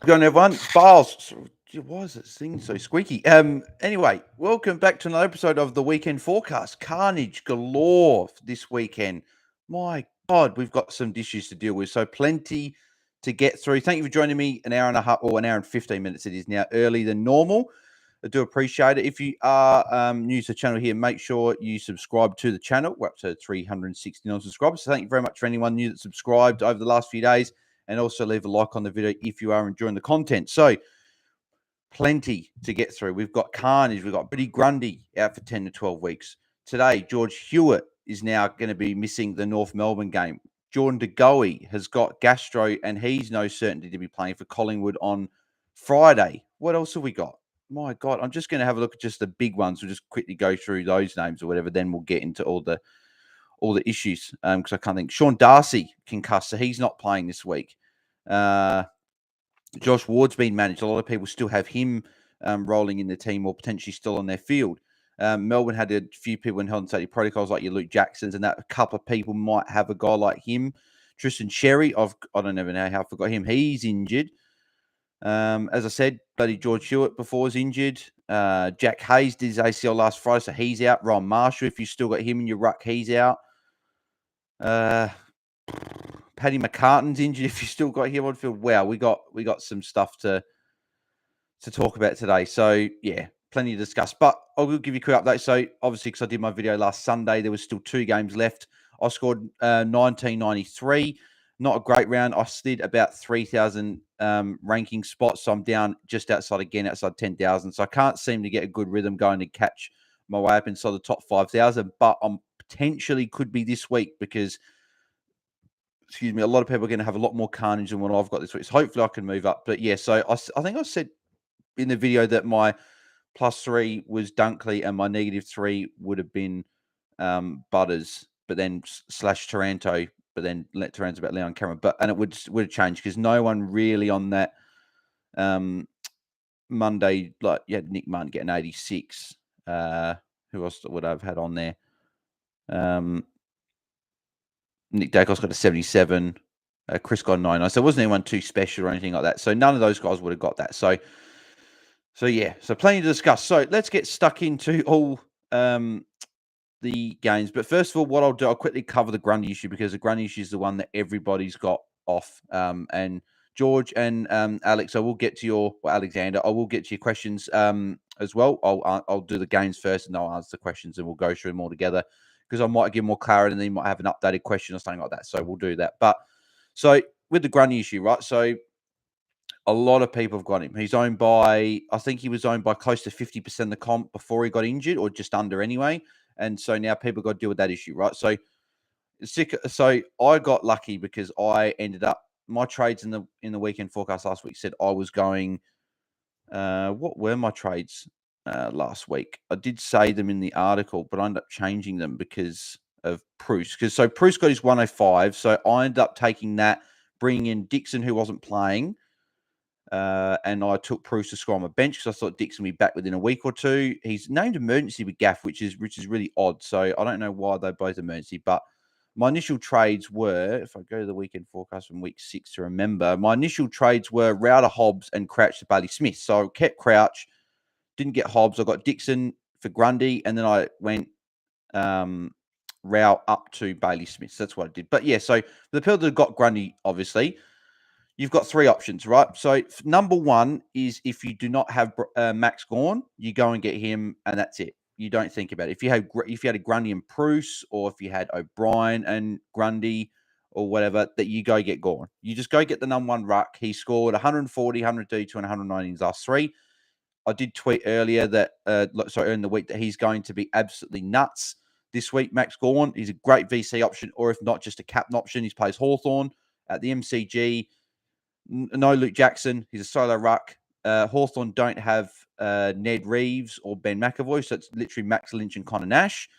Going everyone, Bars. Why is this thing so squeaky? Anyway, welcome back to another episode of the Weekend Forecast. Carnage galore this weekend. My God, we've got some issues to deal with, so plenty to get through. Thank you for joining me an hour and a half, or an hour and 15 minutes. It is now earlier than normal. I do appreciate it. If you are new to the channel here, make sure you subscribe to the channel. We're up to 369 subscribers. So thank you very much for anyone new that subscribed over the last few days. And also leave a like on the video if you are enjoying the content. So, plenty to get through. We've got carnage. We've got Brodie Grundy out for 10 to 12 weeks. Today, George Hewitt is now going to be missing the North Melbourne game. Jordan De Goey has got gastro, and he's no certainty to be playing for Collingwood on Friday. What else have we got? My God, I'm just going to have a look at just the big ones. We'll just quickly go through those names or whatever. Then we'll get into all the issues because I can't think. Sean Darcy concussed, so he's not playing this week. Josh Ward's been managed. A lot of people still have him rolling in the team or potentially still on their field. Melbourne had a few people in health and safety protocols like your Luke Jacksons, and that a couple of people might have a guy like him. Tristan Xerri, I don't even know how I forgot him. He's injured. As I said, bloody George Hewitt before was injured. Jack Hayes did his ACL last Friday, so he's out. Ron Marshall, if you still got him in your ruck, he's out. Paddy McCartan's injured. If you still got him on field, wow, we got some stuff to talk about today. So yeah, plenty to discuss. But I will give you a quick update. So obviously, because I did my video last Sunday, there was still 2 games left. I scored 1993. Not a great round. I slid about 3,000 ranking spots. So I'm down just outside 10,000. So I can't seem to get a good rhythm going to catch my way up inside the top 5,000. But I'm potentially could be this week because, excuse me, a lot of people are going to have a lot more carnage than what I've got this week. So hopefully I can move up. But yeah, so I think I said in the video that my +3 was Dunkley and my -3 would have been Butters, but then / Taranto, but then let Taranto about Leon Cameron. And it would have changed because no one really on that Monday, like you had Nick Martin getting 86. Who else would I have had on there? Nick Dacos got a 77. Chris got a 99. So it wasn't anyone too special or anything like that. So none of those guys would have got that. So yeah. So plenty to discuss. So let's get stuck into all the games. But first of all, what I'll do, I'll quickly cover the Grundy issue because the Grundy issue is the one that everybody's got off. And George and Alex, I will get to Alexander, I will get to your questions as well. I'll do the games first and I'll answer the questions and we'll go through them all together because I might give more clarity and then you might have an updated question or something like that. So we'll do that. But so with the Grundy issue, right? So a lot of people have got him. He's owned by, I think he was owned by close to 50% of the comp before he got injured or just under anyway. And so now people got to deal with that issue, right? So I got lucky because I ended up, my trades in the weekend forecast last week said I was going, what were my trades last week? I did say them in the article, but I ended up changing them because of Bruce. So Bruce got his 105. So I ended up taking that, bringing in Dixon, who wasn't playing. And I took Bruce to score on my bench because I thought Dixon would be back within a week or two. He's named emergency with Gaff, which is really odd. So I don't know why they're both emergency. But my initial trades were, if I go to the weekend forecast from week 6 to remember, my initial trades were Router, Hobbs, and Crouch to Bailey Smith. So I kept Crouch, didn't get Hobbs. I got Dixon for Grundy, and then I went Rao up to Bailey Smith. So that's what I did. But yeah, so the people that got Grundy, obviously, you've got 3 options, right? So number 1 is if you do not have Max Gorn, you go and get him, and that's it. You don't think about it. If you had a Grundy and Bruce, or if you had O'Brien and Grundy, or whatever, that you go get Gorn. You just go get the number 1 ruck. He scored 140, 132, and 190 in his last 3. I did tweet earlier that, in the week, that he's going to be absolutely nuts this week. Max Gorn, he's a great VC option, or if not, just a captain option. He plays Hawthorne at the MCG. No Luke Jackson. He's a solo ruck. Hawthorne don't have Ned Reeves or Ben McAvoy, so it's literally Max Lynch and Connor Nash.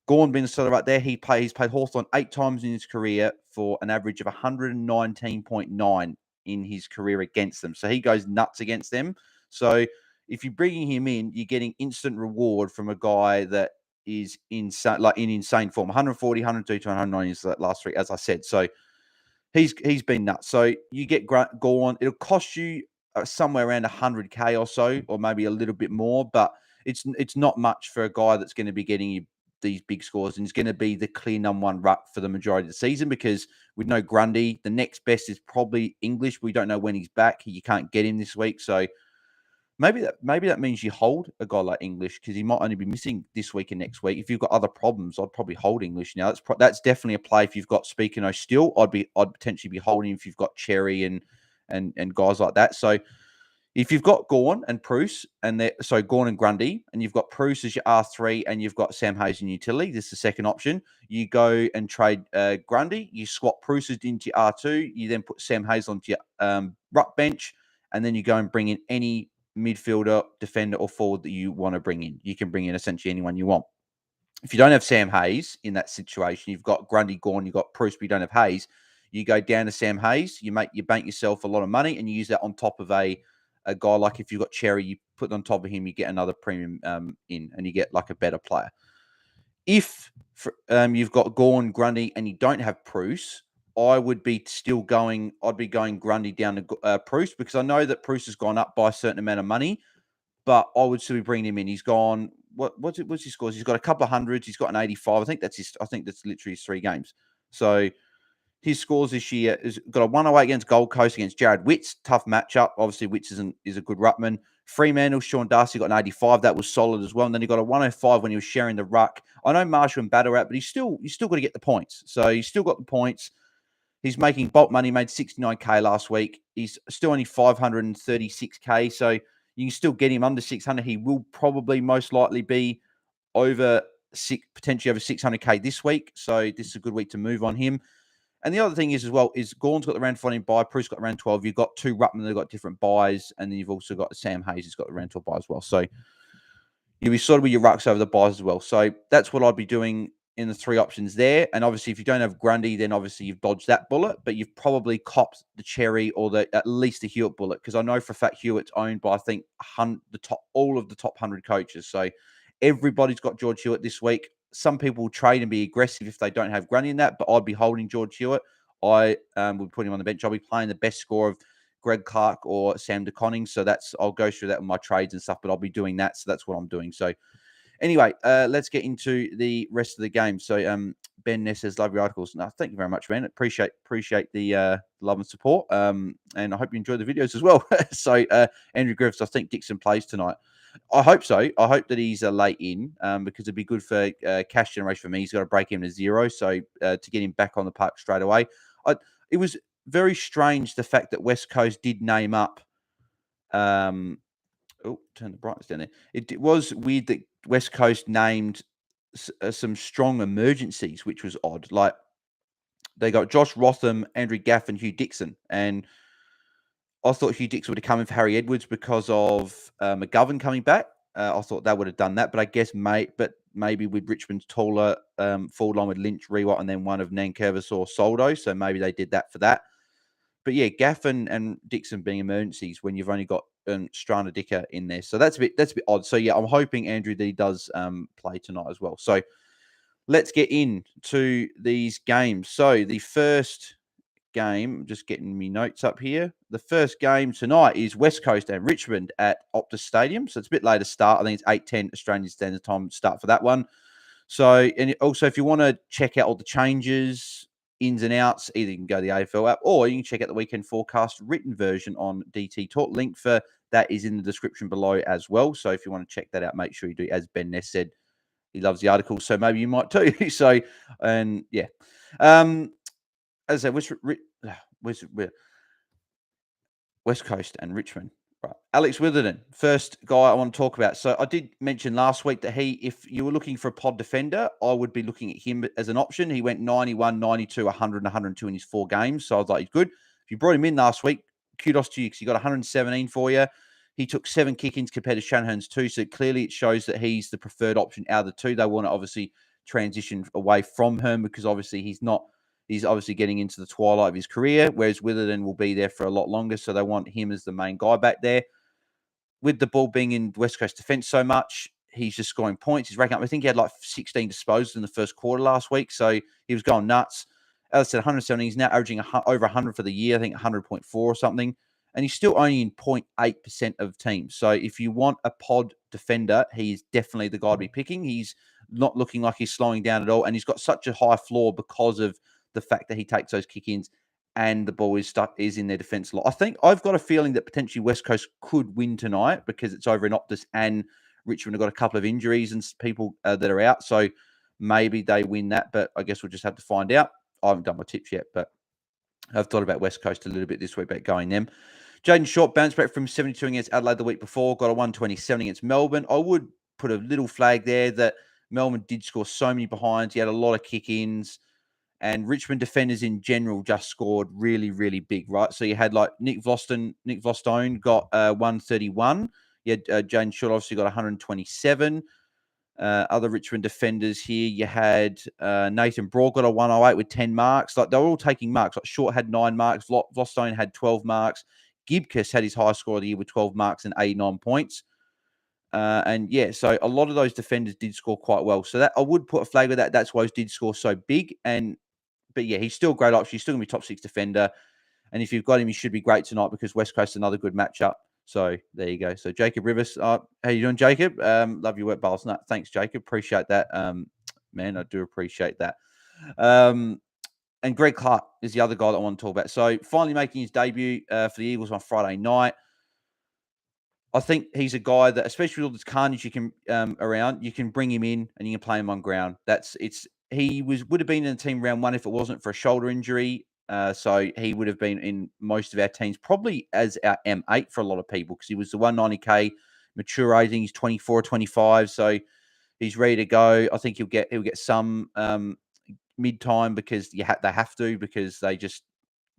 Gorn being a solo ruck there. He's played Hawthorne 8 times in his career for an average of 119.9 in his career against them. So he goes nuts against them. So if you're bringing him in, you're getting instant reward from a guy that is insane, like in insane form. 140, 102 to 190 is that last 3, as I said. So he's been nuts. So you get Gorn. It'll cost you somewhere around 100K or so, or maybe a little bit more, but it's not much for a guy that's going to be getting you these big scores, and he's going to be the clear number one ruck for the majority of the season, because we know Grundy, the next best is probably English. We don't know when he's back. You can't get him this week, so maybe that means you hold a guy like English, because he might only be missing this week and next week. If you've got other problems, I'd probably hold English now. That's definitely a play. If you've got Speaking Steele, I'd potentially be holding him. If you've got Xerri and guys like that. So if you've got Gorn and Bruce, Gorn and Grundy, and you've got Bruce as your R3, and you've got Sam Hayes in utility, this is the second option. You go and trade Grundy, you swap Bruce into your R2, you then put Sam Hayes onto your ruck bench, and then you go and bring in any midfielder, defender, or forward that you want to bring in. You can bring in essentially anyone you want. If you don't have Sam Hayes in that situation, you've got Grundy, Gorn, you've got Bruce, but you don't have Hayes, you go down to Sam Hayes, you bank yourself a lot of money, and you use that on top of a guy like, if you've got Xerri, you put on top of him, you get another premium in, and you get like a better player. If you've got Gorn, Grundy, and you don't have Bruce, I'd be going Grundy down to Bruce, because I know that Bruce has gone up by a certain amount of money, but I would still be bringing him in. He's gone, what's his scores? He's got a couple of hundreds. He's got an 85. I think that's literally his 3 games. So his scores this year is got a 108 against Gold Coast against Jared Witts. Tough matchup. Obviously, Witts is a good ruckman. Fremantle, Sean Darcy got an 85. That was solid as well. And then he got a 105 when he was sharing the ruck. I know Marshall and Battle out, but you still got to get the points. So he's still got the points. He's making bulk money. Made 69K last week. He's still only 536K. So you can still get him under 600. He will probably most likely be potentially over 600K this week. So this is a good week to move on him. And the other thing is Gorn's got the round 14 bye, Bruce got around 12. You've got 2 ruckmen that have got different buys, and then you've also got Sam Hayes who's got the round 12 bye as well. So you'll be sort of with your rucks over the buys as well. So that's what I'd be doing in the 3 options there. And obviously, if you don't have Grundy, then obviously you've dodged that bullet, but you've probably copped the Xerri or at least the Hewitt bullet, because I know for a fact Hewitt's owned by, I think, all of the top 100 coaches. So everybody's got George Hewitt this week. Some people will trade and be aggressive if they don't have Grundy in that, but I'd be holding George Hewitt. I would put him on the bench. I'll be playing the best score of Greg Clark or Sam DeConning. So I'll go through that with my trades and stuff, but I'll be doing that. So that's what I'm doing. So anyway, let's get into the rest of the game. So Ben Ness says, love your articles. No, thank you very much, man. Appreciate the love and support. And I hope you enjoy the videos as well. So Andrew Griffiths, I think Dixon plays tonight. I hope so. I hope that he's late in, because it'd be good for cash generation for me. He's got to break him to 0, so to get him back on the park straight away. It was very strange, the fact that West Coast did name up. Turn the brightness down there. It was weird that West Coast named some strong emergencies, which was odd. Like, they got Josh Rotham, Andrew Gaff, and Hugh Dixon, and I thought Hugh Dixon would have come in for Harry Edwards because of McGovern coming back. I thought that would have done that, but I guess maybe with Richmond's taller forward line with Lynch, Rewalt, and then one of Nankervis or Soldo, so maybe they did that for that. But yeah, Gaff and Dixon being emergencies when you've only got Strana Dicker in there, so that's a bit odd. So yeah, I'm hoping, Andrew, that he does play tonight as well. So let's get into these games. So the first game, just getting me notes up here. The first game tonight is West Coast and Richmond at Optus Stadium. So it's a bit later start. I think it's 8:10 Australian Standard Time start for that one. So, and also, if you want to check out all the changes, ins and outs, either you can go to the AFL app, or you can check out the weekend forecast written version on DT Talk. Link for that is in the description below as well. So if you want to check that out, make sure you do. As Ben Ness said, he loves the article, so maybe you might too. So, and yeah. As I said, West Coast and Richmond. Right. Alex Witherden, first guy I want to talk about. So I did mention last week that if you were looking for a pod defender, I would be looking at him as an option. He went 91, 92, 100, and 102 in his 4 games. So I was like, he's good. If you brought him in last week, kudos to you, because he got 117 for you. He took 7 kick-ins compared to Shanahan's 2. So clearly it shows that he's the preferred option out of the 2. They want to obviously transition away from him, because obviously he's obviously getting into the twilight of his career, whereas Witherden will be there for a lot longer. So they want him as the main guy back there. With the ball being in West Coast defence so much, he's just scoring points. He's racking up. I think he had like 16 disposals in the first quarter last week. So he was going nuts. As I said, 170. He's now averaging over 100 for the year. I think 100.4 or something. and he's still only in 0.8% of teams. So if you want a pod defender, he is definitely the guy to be picking. He's not looking like he's slowing down at all, and he's got such a high floor because of the fact that he takes those kick-ins and the ball is in their defence a lot. I think I've got a feeling that potentially West Coast could win tonight because it's over in Optus and Richmond have got a couple of injuries and people that are out. So maybe they win that, but I guess we'll just have to find out. I haven't done my tips yet, but I've thought about West Coast a little bit this week about going them. Jaden Short bounced back from 72 against Adelaide the week before, got a 127 against Melbourne. I would put a little flag there that Melbourne did score so many behinds. He had a lot of kick-ins, and Richmond defenders in general just scored really, really big, right? So you had like Nick Vostone got 131. You had Jaden Short obviously got 127. Other Richmond defenders here, you had Nathan Broad got a 108 with 10 marks. Like they were all taking marks. Like Short had 9 marks, Vostone had 12 marks. Gibcus had his highest score of the year with 12 marks and 89 points. And yeah, so a lot of those defenders did score quite well. So that I would put a flag with that. That's why he did score so big. But yeah, he's still a great option. He's still gonna be top 6 defender. And if you've got him, he should be great tonight because West Coast another good matchup. So there you go. So Jacob Rivers, how you doing, Jacob? Love your work, Bales. No, thanks, Jacob. Appreciate that. Man, I do appreciate that. And Greg Clark is the other guy that I want to talk about. So finally making his debut for the Eagles on Friday night. I think he's a guy that, especially with all this carnage you can around, you can bring him in and you can play him on ground. He would have been in the team round 1 if it wasn't for a shoulder injury. So he would have been in most of our teams, probably as our M8 for a lot of people, because he was the 190k maturating. He's 24 or 25, so he's ready to go. I think he'll get some mid time because they have to, because they just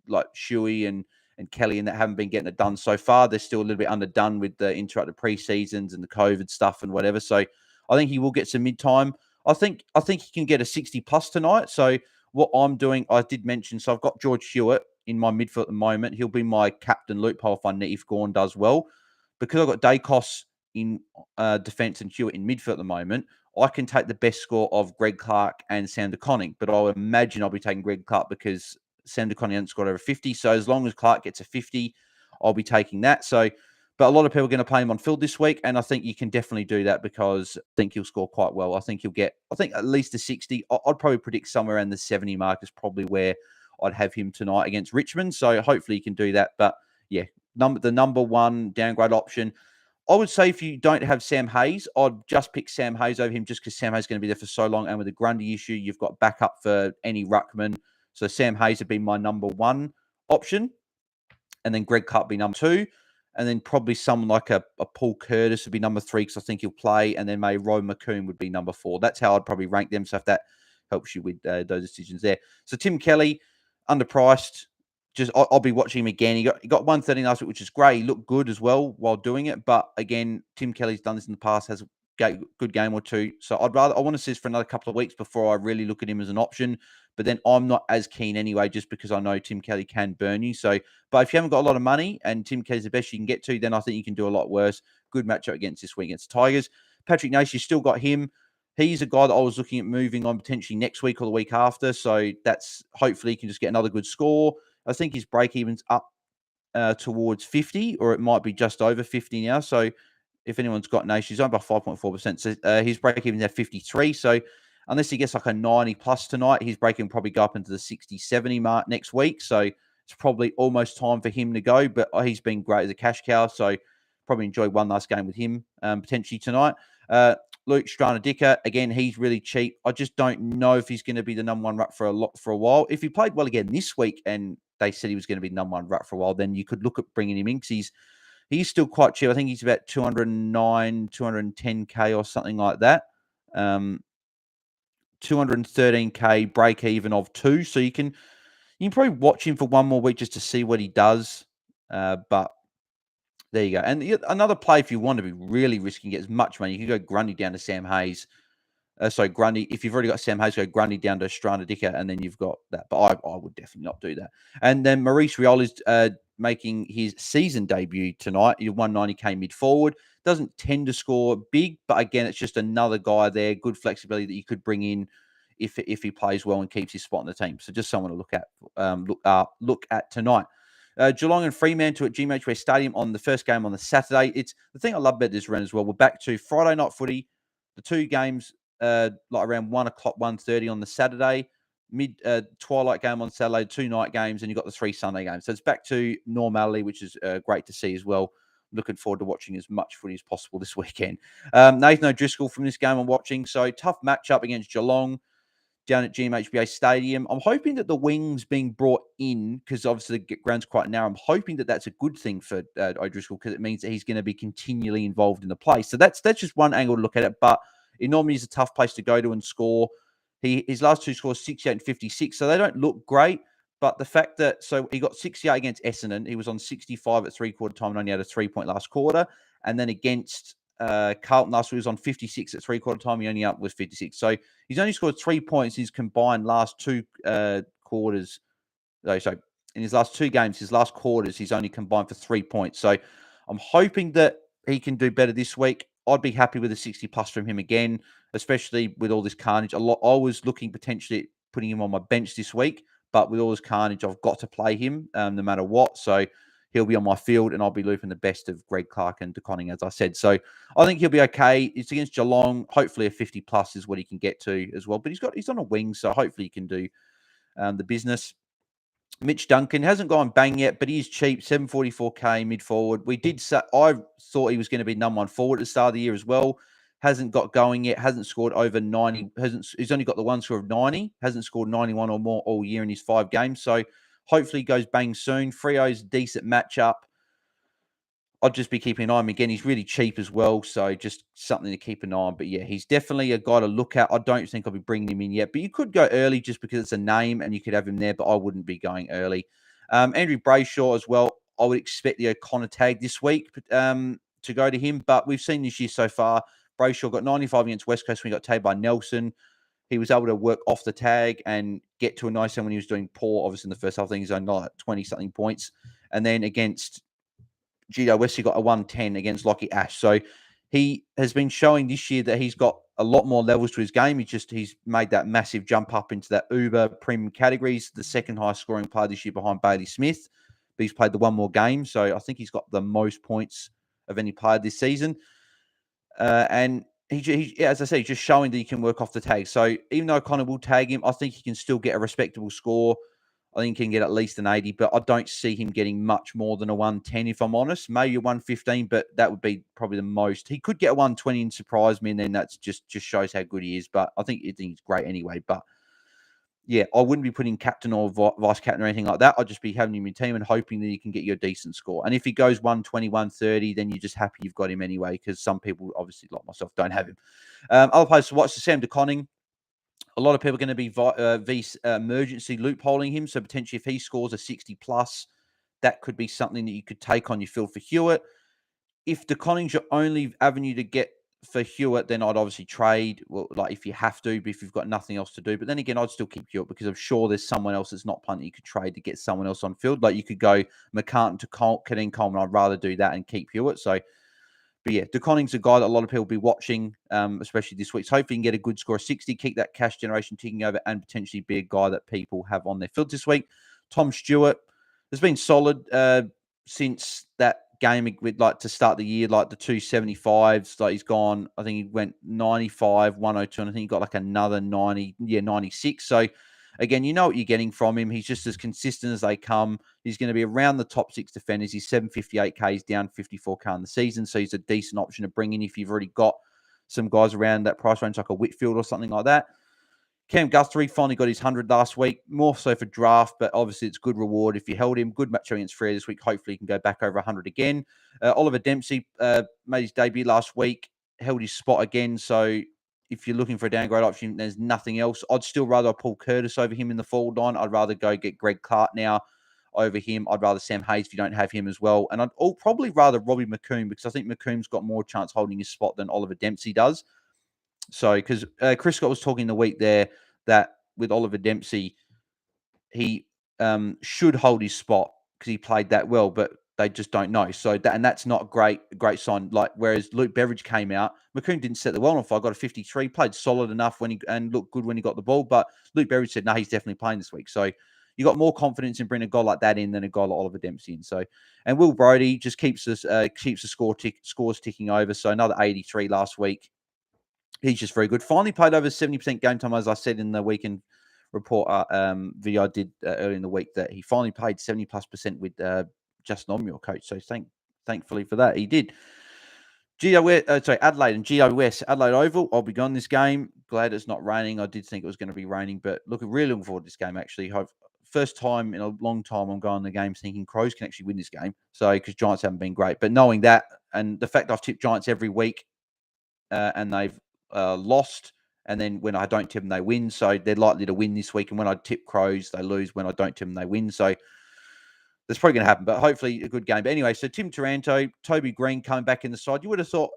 like Shuey and Kelly and that haven't been getting it done so far. They're still a little bit underdone with the interrupted pre-seasons and the COVID stuff and whatever. So I think he will get some mid time. I think he can get a 60 plus tonight. So what I'm doing, I did mention, so I've got George Stewart in my midfield at the moment. He'll be my captain loophole if I need, if Gorn does well. Because I've got Dacos in defence and Stewart in midfield at the moment, I can take the best score of Greg Clark and Sam DeConning. But I imagine I'll be taking Greg Clark because Sam DeConning hasn't scored over 50. So as long as Clark gets a 50, I'll be taking that. So, but a lot of people are going to play him on field this week, and I think you can definitely do that because I think he'll score quite well. I think he'll get, at least a 60. I'd probably predict somewhere around the 70 mark is probably where I'd have him tonight against Richmond. So hopefully he can do that. But yeah, the number one downgrade option, I would say if you don't have Sam Hayes, I'd just pick Sam Hayes over him just because Sam Hayes is going to be there for so long. And with the Grundy issue, you've got backup for any ruckman. So Sam Hayes would be my number 1 option. And then Greg Clark would be number 2. And then probably someone like a Paul Curtis would be number 3 because I think he'll play. And then maybe Roy McCoon would be number 4. That's how I'd probably rank them. So if that helps you with those decisions there. So Tim Kelly, underpriced. I'll be watching him again. He got 113 last week, which is great. He looked good as well while doing it. But again, Tim Kelly's done this in the past, has a good game or two. So I want to see this for another couple of weeks before I really look at him as an option. But then I'm not as keen anyway, just because I know Tim Kelly can burn you. So, but if you haven't got a lot of money and Tim Kelly's the best you can get to, then I think you can do a lot worse. Good matchup against this week against the Tigers. Patrick Nace, you still got him. He's a guy that I was looking at moving on potentially next week or the week after. So that's hopefully he can just get another good score. I think his break even's up towards 50, or it might be just over 50 now. So if anyone's got Nace, he's on by 5.4%. So his break even's at 53. So unless he gets like a 90 plus tonight, his break even probably go up into the 60, 70 mark next week. So it's probably almost time for him to go. But he's been great as a cash cow. So probably enjoy one last game with him potentially tonight. Luke Strana Dicker, again, he's really cheap. I just don't know if he's going to be the number 1 ruck for a while. If he played well again this week and they said he was going to be number 1 ruck for a while, then you could look at bringing him in because he's still quite cheap. I think he's about 209, 210K or something like that. 213K break even of 2. So you can probably watch him for one more week just to see what he does. But there you go. And another play, if you want to be really risky and get as much money, you can go Grundy down to Sam Hayes. Grundy, if you've already got Sam Hayes, go Grundy down to Strana Dicker, and then you've got that. But I would definitely not do that. And then Maurice Rioll is making his season debut tonight. He's 190k mid forward. Doesn't tend to score big, but again, it's just another guy there. Good flexibility that you could bring in if he plays well and keeps his spot in the team. So just someone to look at tonight. Geelong and Fremantle at Mcrae Stadium on the first game on the Saturday. It's the thing I love about this run as well. We're back to Friday night footy. The two games, like around 1 o'clock, 1:30 on the Saturday. Twilight game on Saturday, 2 night games, and you've got the 3 Sunday games. So it's back to normality, which is great to see as well. Looking forward to watching as much footy as possible this weekend. Nathan O'Driscoll from this game I'm watching. So tough matchup against Geelong down at GMHBA Stadium. I'm hoping that the wings being brought in, because obviously the ground's quite narrow, I'm hoping that that's a good thing for O'Driscoll, because it means that he's going to be continually involved in the play. So that's just one angle to look at it, but it normally is a tough place to go to and score. His last 2 scores, 68 and 56, so they don't look great, but the fact that, so he got 68 against Essendon, he was on 65 at three-quarter time and only had a 3-point last quarter, and then against Carlton last week, he was on 56 at three-quarter time, he only up with 56. So he's only scored 3 points in his combined last 2 quarters. So in his last 2 games, his last quarters, he's only combined for 3 points. So I'm hoping that he can do better this week. I'd be happy with a 60 plus from him again, especially with all this carnage. I was looking potentially at putting him on my bench this week, but with all this carnage, I've got to play him no matter what. So he'll be on my field, and I'll be looping the best of Greg Clark and De Koning, as I said. So I think he'll be okay. It's against Geelong. Hopefully a 50 plus is what he can get to as well. But he's on a wing, so hopefully he can do the business. Mitch Duncan hasn't gone bang yet, but he's cheap, 744k mid forward. I thought he was going to be number 1 forward at the start of the year as well. Hasn't got going yet. Hasn't scored over 90. He's only got the one score of 90. Hasn't scored 91 or more all year in his 5 games. So hopefully he goes bang soon. Freo's decent matchup. I'd just be keeping an eye on him again. He's really cheap as well, so just something to keep an eye on. But yeah, he's definitely a guy to look at. I don't think I'll be bringing him in yet, but you could go early just because it's a name and you could have him there, but I wouldn't be going early. Andrew Brayshaw as well. I would expect the O'Connor tag this week to go to him, but we've seen this year so far, Brayshaw got 95 against West Coast when he got tagged by Nelson. He was able to work off the tag and get to a nice one when he was doing poor. Obviously, in the first half, I think he's only like 20-something points. And then against Gito West, he got a 110 against Lockie Ash. So he has been showing this year that he's got a lot more levels to his game. He's made that massive jump up into that uber premium categories, the second highest scoring player this year behind Bailey Smith. But he's played the one more game. So I think he's got the most points of any player this season. And he, as I say, he's just showing that he can work off the tag. So even though Connor will tag him, I think he can still get a respectable score. I think he can get at least an 80, but I don't see him getting much more than a 110, if I'm honest. Maybe a 115, but that would be probably the most. He could get a 120 and surprise me, and then that's just shows how good he is. But I think he's great anyway. But yeah, I wouldn't be putting captain or vice captain or anything like that. I'd just be having him in your team and hoping that he can get you a decent score. And if he goes 120, 130, then you're just happy you've got him anyway, because some people, obviously, like myself, don't have him. Other players to watch, Sam De Koning. A lot of people are going to be emergency loopholing him. So potentially if he scores a 60 plus, that could be something that you could take on your field for Hewitt. If De Koning's your only avenue to get for Hewitt, then I'd obviously trade, well, like if you have to, but if you've got nothing else to do. But then again, I'd still keep Hewitt because I'm sure there's someone else that's not playing that you could trade to get someone else on field. Like you could go McCartan to Kadeem Coleman. I'd rather do that and keep Hewitt. So, but yeah, De Koning's a guy that a lot of people will be watching, especially this week. So hopefully you can get a good score of 60, keep that cash generation ticking over, and potentially be a guy that people have on their field this week. Tom Stewart has been solid since that game with like to start the year, like the 275s. Like he's gone, I think he went 95, 102, and I think he got like another 90, 96. So again, you know what you're getting from him. He's just as consistent as they come. He's going to be around the top 6 defenders. He's 758k. He's down 54k in the season. So he's a decent option to bring in if you've already got some guys around that price range, like a Whitfield or something like that. Cam Guthrie finally got his 100 last week, more so for draft, but obviously it's good reward if you held him. Good match against Frere this week. Hopefully he can go back over 100 again. Oliver Dempsey made his debut last week, held his spot again. So if you're looking for a downgrade option, there's nothing else. I'd still rather Paul Curtis over him in the forward line. I'd rather go get Greg Clark now over him. I'd rather Sam Hayes if you don't have him as well. And I'd probably rather Robbie McComb, because I think McComb's got more chance holding his spot than Oliver Dempsey does. So, because Chris Scott was talking the week there that with Oliver Dempsey, he should hold his spot because he played that well, but they just don't know. So that's not a great sign. Like whereas Luke Beveridge came out, McComb didn't set the well on fire, got a 53, played solid enough and looked good when he got the ball. But Luke Beveridge said, no, he's definitely playing this week. So you got more confidence in bringing a guy like that in than a guy like Oliver Dempsey in. So, and Will Brodie just keeps the scores ticking over. So another 83 last week. He's just very good. Finally played over 70% game time, as I said in the weekend report video I did earlier in the week, that he finally played 70+% with Justin Omnior, coach. So thankfully for that, he did. Adelaide and GWS, Adelaide Oval. I'll be gone this game. Glad it's not raining. I did think it was going to be raining, but really looking forward to this game, actually. First time in a long time I'm going to the game thinking Crows can actually win this game. So, because Giants haven't been great. But knowing that, and the fact I've tipped Giants every week and they've lost, and then when I don't tip them, they win. So they're likely to win this week. And when I tip Crows, they lose. When I don't tip them, they win. So that's probably going to happen, but hopefully a good game. But anyway, so Tim Taranto, Toby Green coming back in the side. You would have thought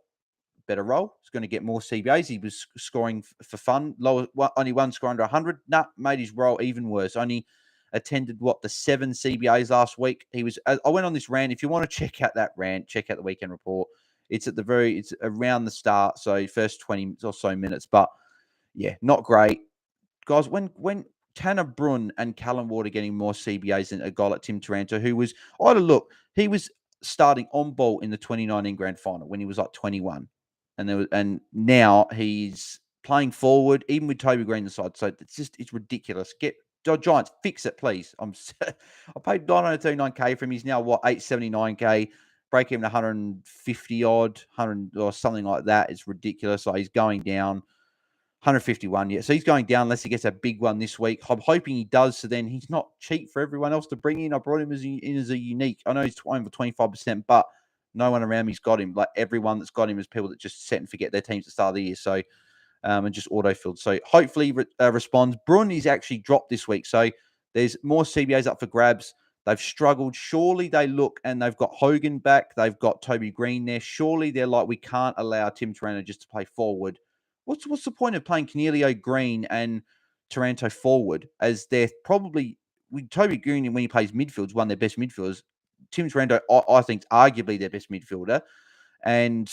better role. He's going to get more CBAs. He was scoring for fun. Only one score under 100. Made his role even worse. Only attended, the 7 CBAs last week. I went on this rant. If you want to check out that rant, check out the weekend report. It's around the start, so first 20 or so minutes. But yeah, not great. Guys, when Tanner Brun and Callum Ward are getting more CBAs than a guy like Tim Taranto, who was, he was starting on ball in the 2019 grand final when he was like 21. And now he's playing forward, even with Toby Green on the side. So it's ridiculous. Get Giants, fix it, please. I paid $939K for him. He's now $879K. Break even 150 odd, 100 or something like that. It's ridiculous. So he's going down. 151, yeah. So he's going down unless he gets a big one this week. I'm hoping he does, so then he's not cheap for everyone else to bring in. I brought him in as a unique. I know he's over 25%, but no one around me's got him. Like, everyone that's got him is people that just set and forget their teams at the start of the year. So, and just auto-filled. So hopefully responds. Brun is actually dropped this week. So there's more CBAs up for grabs. They've struggled. Surely they look, and they've got Hogan back. They've got Toby Green there. Surely they're like, we can't allow Tim Taranto just to play forward. What's the point of playing Cornelio, Green, and Taranto forward, as they're probably, with Toby Green, when he plays midfield, is one of their best midfielders. Tim Taranto, I think, is arguably their best midfielder, and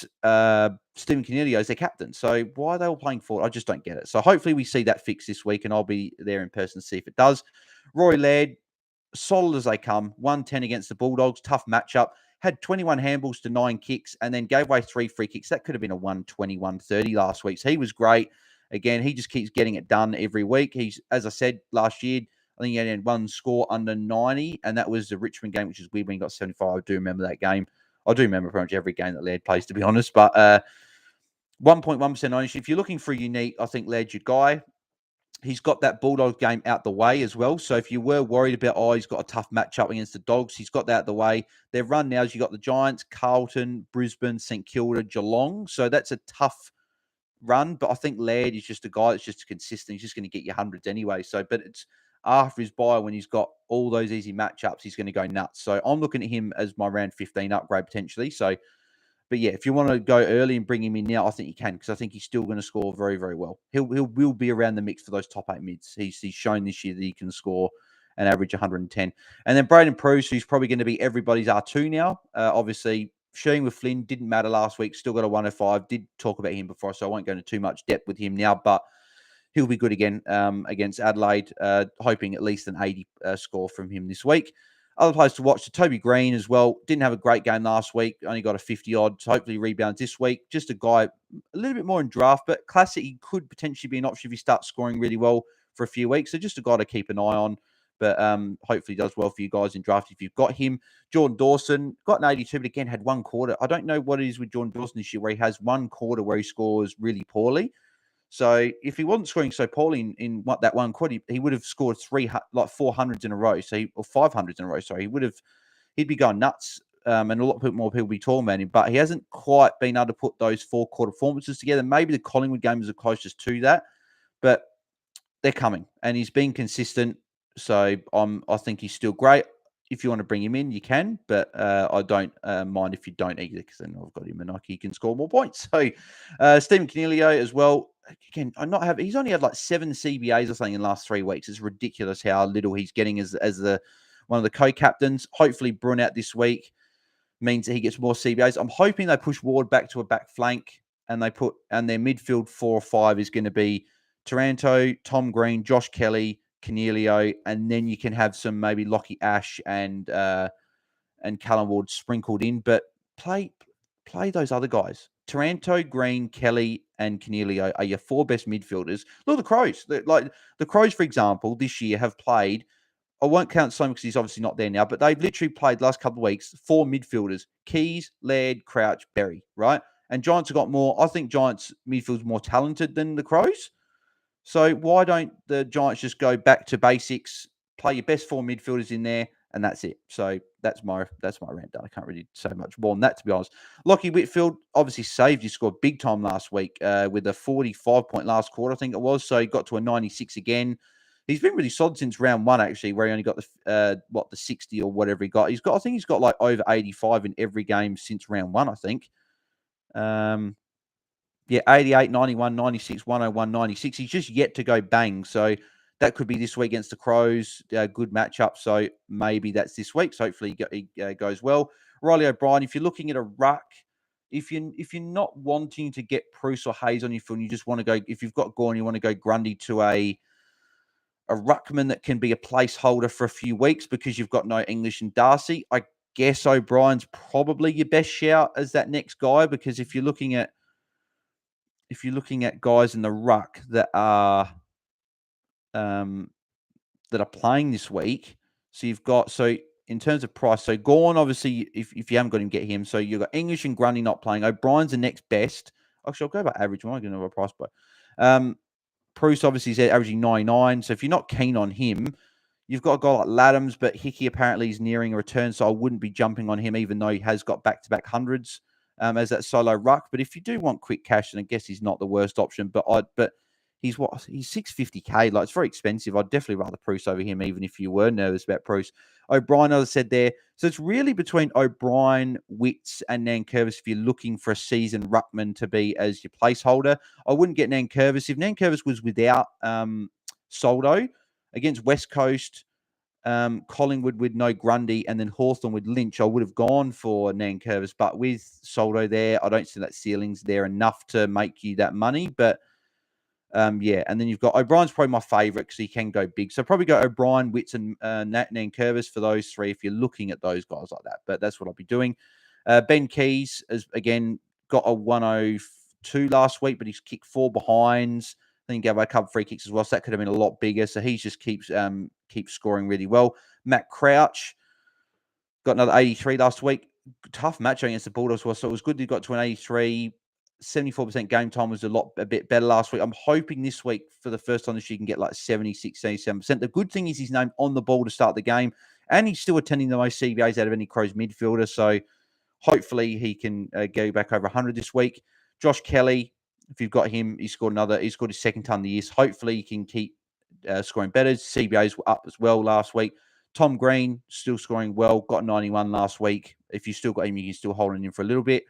Stephen Cornelio is their captain. So why are they all playing forward? I just don't get it. So hopefully we see that fix this week, and I'll be there in person to see if it does. Roy Laird, solid as they come. 110 against the Bulldogs, tough matchup. Had 21 handballs to 9 kicks, and then gave away 3 free kicks. That could have been a 120, 130 last week. So he was great. Again, he just keeps getting it done every week. He's, as I said, last year, I think he had one score under 90, and that was the Richmond game, which is weird when he got 75. I do remember that game. I do remember pretty much every game that Laird plays, to be honest. But 1.1% ownership. If you're looking for a unique, I think Laird's your guy. He's got that Bulldogs game out the way as well. So if you were worried about, he's got a tough matchup against the Dogs, he's got that out the way. Their run now is you got the Giants, Carlton, Brisbane, St Kilda, Geelong. So that's a tough run. But I think Laird is just a guy that's just consistent. He's just going to get you hundreds anyway. So, but it's after his bye, when he's got all those easy matchups, he's going to go nuts. So I'm looking at him as my round 15 upgrade potentially. So, but yeah, if you want to go early and bring him in now, I think you can, because I think he's still going to score very, very well. He will be around the mix for those top 8 mids. He's shown this year that he can score and average 110. And then Braden Preuss, who's probably going to be everybody's R2 now. Obviously, sharing with Flynn didn't matter last week. Still got a 105. Did talk about him before, so I won't go into too much depth with him now. But he'll be good again against Adelaide. Hoping at least an 80 score from him this week. Other players to watch, so Toby Green as well. Didn't have a great game last week. Only got a 50-odd. So hopefully rebounds this week. Just a guy a little bit more in draft, but classic. He could potentially be an option if he starts scoring really well for a few weeks. So just a guy to keep an eye on. But hopefully does well for you guys in draft if you've got him. Jordan Dawson got an 82, but again had one quarter. I don't know what it is with Jordan Dawson this year where he has one quarter where he scores really poorly. So if he wasn't scoring so poorly in that one quarter, he would have scored 400s in a row. Or 500s in a row. Sorry, he'd be going nuts, and a lot more people be talking about him. But he hasn't quite been able to put those 4-quarter performances together. Maybe the Collingwood game is the closest to that, but they're coming, and he's been consistent. So I think he's still great. If you want to bring him in, you can, but I don't mind if you don't either, because then I've got him and he can score more points. So Stephen Cornelio as well. Again, he's only had like 7 CBAs or something in the last 3 weeks. It's ridiculous how little he's getting as the one of the co-captains. Hopefully Brun out this week means that he gets more CBAs. I'm hoping they push Ward back to a back flank, and their midfield 4 or 5 is going to be Taranto, Tom Green, Josh Kelly, Cornelio, and then you can have some maybe Lockie Ash and Callum Ward sprinkled in, but play those other guys. Taranto, Green, Kelly, and Cornelio are your 4 best midfielders. Look at the Crows. Like the Crows, for example, this year have played. I won't count Sloan because he's obviously not there now, but they've literally played the last couple of weeks 4 midfielders: Keys, Laird, Crouch, Berry, right? And Giants have got more. I think Giants midfield's more talented than the Crows. So why don't the Giants just go back to basics, play your best 4 midfielders in there, and that's it. So that's my rant done. I can't really say much more than that, to be honest. Lockie Whitfield obviously saved. He scored big time last week with a 45-point last quarter, I think it was. So he got to a 96 again. He's been really solid since round 1, actually, where he only got the 60 or whatever he got. I think he's got like over 85 in every game since round 1, I think. 88, 91, 96, 101, 96. He's just yet to go bang. So that could be this week against the Crows. Good matchup. So maybe that's this week. So hopefully he goes well. Riley O'Brien, if you're looking at a ruck, if you're not wanting to get Bruce or Hayes on your field, you just want to go, if you've got Gorn, you want to go Grundy to a ruckman that can be a placeholder for a few weeks because you've got no English and Darcy. I guess O'Brien's probably your best shout as that next guy, because if you're looking at guys in the ruck that are playing this week, so you've got, so in terms of price, so Gorn, obviously, if you haven't got him, get him. So you've got English and Grundy not playing. O'Brien's the next best. Actually, I'll go by average. I'm not going to have a price, but Bruce obviously is averaging 99. So if you're not keen on him, you've got a guy like Laddams, but Hickey apparently is nearing a return, so I wouldn't be jumping on him, even though he has got back-to-back hundreds as that solo ruck. But if you do want quick cash, then I guess he's not the worst option. But he's 650k. Like, it's very expensive. I'd definitely rather Bruce over him, even if you were nervous about Bruce. O'Brien, as I said there. So it's really between O'Brien, Witts, and Nankervis if you're looking for a seasoned ruckman to be as your placeholder. I wouldn't get Nankervis. If Nankervis was without Soldo against West Coast, Collingwood with no Grundy, and then Hawthorne with Lynch, I would have gone for Nankervis. But with Soldo there, I don't see that ceiling's there enough to make you that money. But and then you've got O'Brien's probably my favourite because he can go big. So probably go O'Brien, Witts, and Nankervis for those 3 if you're looking at those guys like that. But that's what I'll be doing. Ben Keys has, again, got a 102 last week, but he's kicked 4 behinds. I think he gave away a couple of free kicks as well, so that could have been a lot bigger. So he just keeps scoring really well. Matt Crouch got another 83 last week. Tough match against the Bulldogs, so it was good he got to an 83. 74% game time was a bit better last week. I'm hoping this week, for the first time this year, you can get like 76, 77%. The good thing is he's named on the ball to start the game, and he's still attending the most CBAs out of any Crows midfielder. So hopefully he can go back over 100 this week. Josh Kelly, if you've got him, he scored his second ton of the year. So hopefully he can keep scoring better. CBAs were up as well last week. Tom Green, still scoring well, got 91 last week. If you still got him, you can still hold him for a little bit.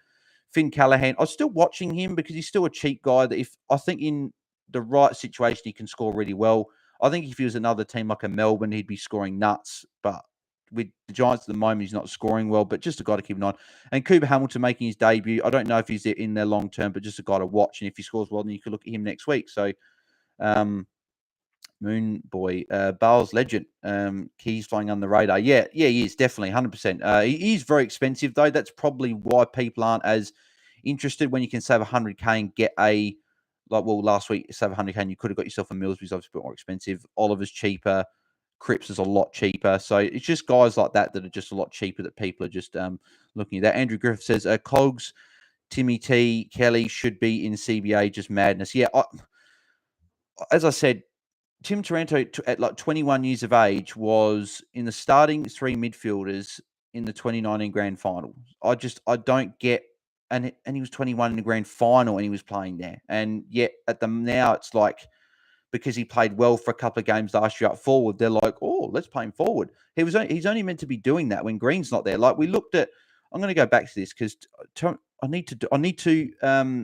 Finn Callahan, I'm still watching him because he's still a cheap guy that I think in the right situation, he can score really well. I think if he was another team like a Melbourne, he'd be scoring nuts. But with the Giants at the moment, he's not scoring well, but just a guy to keep an eye on. And Cooper Hamilton making his debut. I don't know if he's in there long term, but just a guy to watch. And if he scores well, then you could look at him next week. So, Moon Boy, Bale's legend. He's flying on the radar. Yeah, he is, definitely, 100%. He is very expensive, though. That's probably why people aren't as interested when you can save 100k and get last week, save 100k and you could have got yourself a Millsby's obviously a bit more expensive. Oliver's cheaper. Cripps is a lot cheaper. So it's just guys like that are just a lot cheaper that people are just looking at that. Andrew Griffith says, Cogs, Timmy T, Kelly should be in CBA, just madness. Yeah, as I said, Tim Taranto at like 21 years of age was in the starting 3 midfielders in the 2019 grand final. I don't get, and he was 21 in the grand final and he was playing there. And yet now it's like, because he played well for a couple of games last year up forward, they're like, oh, let's play him forward. He's only meant to be doing that when Green's not there. Like, we looked at, I'm going to go back to this because I need to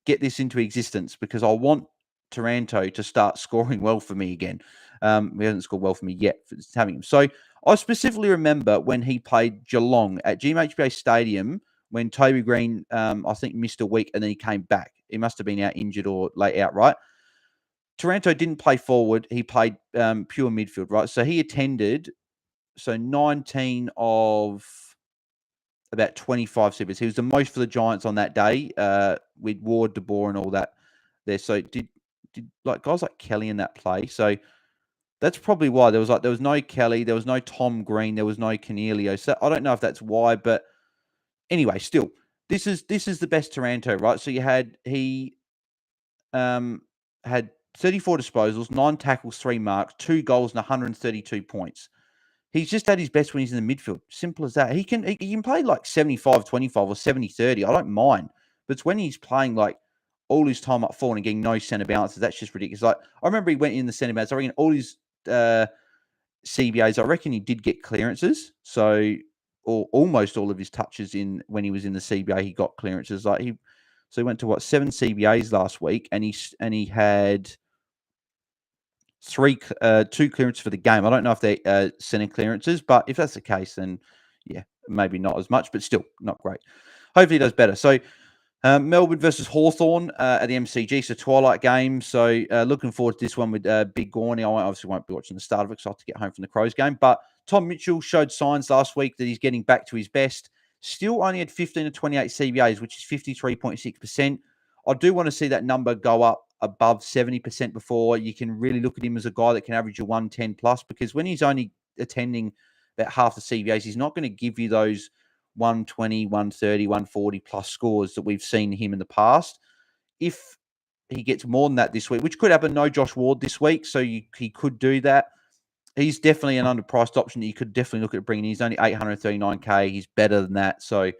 get this into existence because I want Taranto to start scoring well for me again. He hasn't scored well for me yet for having him. So I specifically remember when he played Geelong at GMHBA Stadium when Toby Green, I think, missed a week and then he came back. He must have been out injured or late out, right? Taranto didn't play forward. He played pure midfield, right? So he attended 19 of about 25 CBs. He was the most for the Giants on that day with Ward, De Boer, and all that there. So did like guys like Kelly in that play. So that's probably why there was no Kelly, there was no Tom Green, there was no Cornelio. So I don't know if that's why, but anyway, still, this is the best Taranto, right? So he had 34 disposals, 9 tackles, 3 marks, 2 goals, and 132 points. He's just at his best when he's in the midfield. Simple as that. He can play like 75-25 or 70-30. I don't mind. But it's when he's playing like all his time up forward and getting no centre bounces. That's just ridiculous. Like I remember he went in the centre bounce. I reckon all his CBAs, I reckon he did get clearances. So, or almost all of his touches in when he was in the CBA, he got clearances. So he went to 7 CBAs last week, and he had 2 clearances for the game. I don't know if they're centre clearances, but if that's the case, then yeah, maybe not as much, but still not great. Hopefully he does better. So Melbourne versus Hawthorne at the MCG. It's a twilight game. So looking forward to this one with Big Gorny. I obviously won't be watching the start of it because I have to get home from the Crows game. But Tom Mitchell showed signs last week that he's getting back to his best. Still only had 15 to 28 CBAs, which is 53.6%. I do want to see that number go up above 70% before you can really look at him as a guy that can average a 110 plus, because when he's only attending about half the CBAs, he's not going to give you those 120, 130, 140 plus scores that we've seen him in the past. If he gets more than that this week, which could happen, no Josh Ward this week, so he could do that. He's definitely an underpriced option that you could definitely look at bringing. He's only 839k. He's better than that, so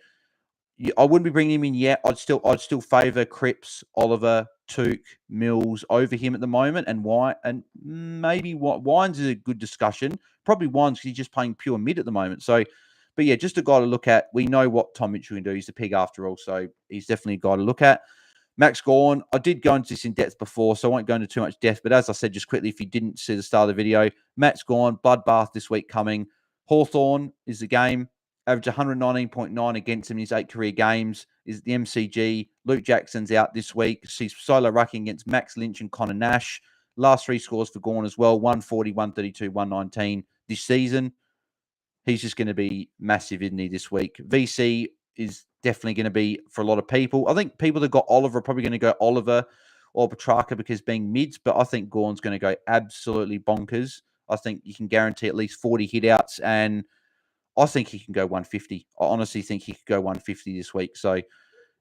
I wouldn't be bringing him in yet. I'd still favour Cripps, Oliver, Took, Mills over him at the moment, and why? And maybe Wines is a good discussion. Probably Wines because he's just playing pure mid at the moment. So, but yeah, just a guy to look at. We know what Tom Mitchell can do. He's a pig after all, so he's definitely a guy to look at. Max Gorn, I did go into this in depth before, so I won't go into too much depth. But as I said, just quickly, if you didn't see the start of the video, Max Gorn, bloodbath this week coming. Hawthorne is the game. Average 119.9 against him in his 8 career games. Is the MCG. Luke Jackson's out this week. He's solo rucking against Max Lynch and Connor Nash. Last 3 scores for Gorn as well. 140, 132, 119 this season. He's just going to be massive, isn't he, this week? VC is definitely going to be for a lot of people. I think people that got Oliver are probably going to go Oliver or Petrarca because being mids, but I think Gorn's going to go absolutely bonkers. I think you can guarantee at least 40 hit-outs, and I think he can go 150. I honestly think he could go 150 this week. So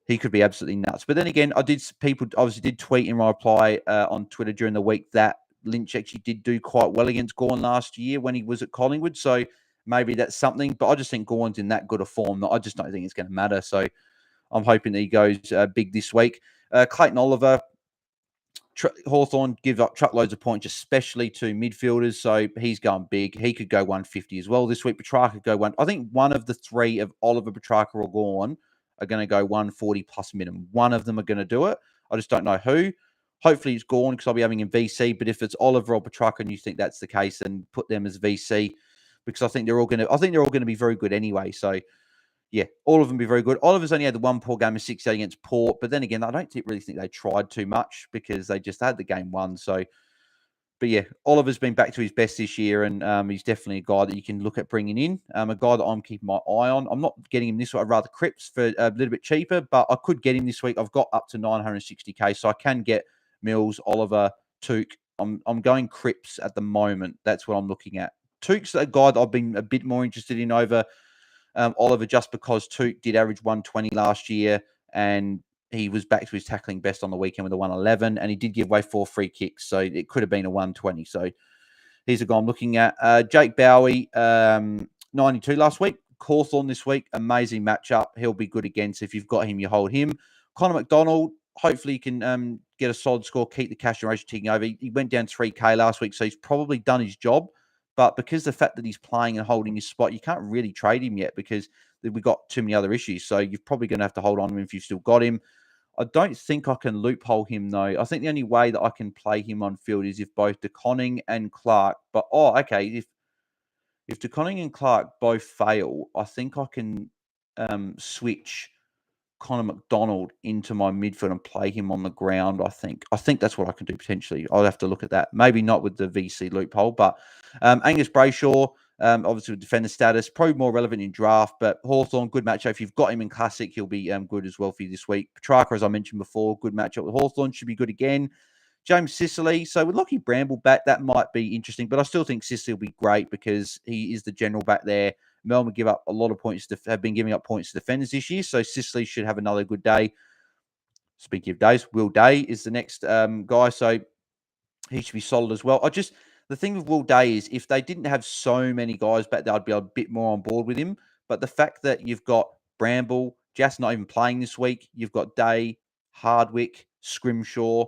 he could be absolutely nuts. But then again, people obviously did tweet in my reply on Twitter during the week that Lynch actually did do quite well against Gorn last year when he was at Collingwood. So maybe that's something. But I just think Gorn's in that good a form that I just don't think it's going to matter. So I'm hoping that he goes big this week. Clayton Oliver, Hawthorne give up truckloads of points, especially to midfielders. So he's going big. He could go 150 as well this week. Petrarca could go one. I think one of the 3 of Oliver, Petrarca, or Gorn are going to go 140 plus minimum. One of them are going to do it. I just don't know who. Hopefully it's Gorn because I'll be having him VC. But if it's Oliver or Petrarca and you think that's the case, then put them as VC because I think they're all going to be very good anyway. So yeah, all of them be very good. Oliver's only had the 1 poor game of 6-8 against Port, but then again, I don't really think they tried too much because they just had the game won. So, but yeah, Oliver's been back to his best this year, and he's definitely a guy that you can look at bringing in. A guy that I'm keeping my eye on. I'm not getting him this week. I'd rather Cripps for a little bit cheaper, but I could get him this week. I've got up to 960k, so I can get Mills, Oliver, Took. I'm going Cripps at the moment. That's what I'm looking at. Took's a guy that I've been a bit more interested in over Oliver, just because Took did average 120 last year and he was back to his tackling best on the weekend with a 111, and he did give away 4 free kicks, so it could have been a 120. So he's a guy I'm looking at. Jake Bowie, 92 last week. Hawthorne this week, amazing matchup. He'll be good again, so if you've got him, you hold him. Conor Mcdonald, hopefully he can get a solid score, keep the cash generation ticking over. He went down 3K last week, so he's probably done his job. But because the fact that he's playing and holding his spot, you can't really trade him yet because we've got too many other issues. So you're probably going to have to hold on to him if you've still got him. I don't think I can loophole him, though. I think the only way that I can play him on field is if both DeConning and Clark. But, okay, if DeConning and Clark both fail, I think I can switch Conor Mcdonald into my midfield and play him on the ground. I think that's what I can do potentially. I'll have to look at that. Maybe not with the VC loophole, but Angus Brayshaw, obviously with defender status, probably more relevant in draft. But Hawthorne, good matchup. If you've got him in Classic, he'll be good as well for you this week. Petrarca, as I mentioned before, good matchup with Hawthorne, should be good again. James Sicily. So with Lockie Bramble back, that might be interesting. But I still think Sicily will be great because he is the general back there. Melbourne give up a lot of points, have been giving up points to defenders this year. So Sicily should have another good day. Speaking of days, Will Day is the next guy. So he should be solid as well. The thing with Will Day is if they didn't have so many guys back there, I'd be a bit more on board with him. But the fact that you've got Bramble, just not even playing this week, you've got Day, Hardwick, Scrimshaw,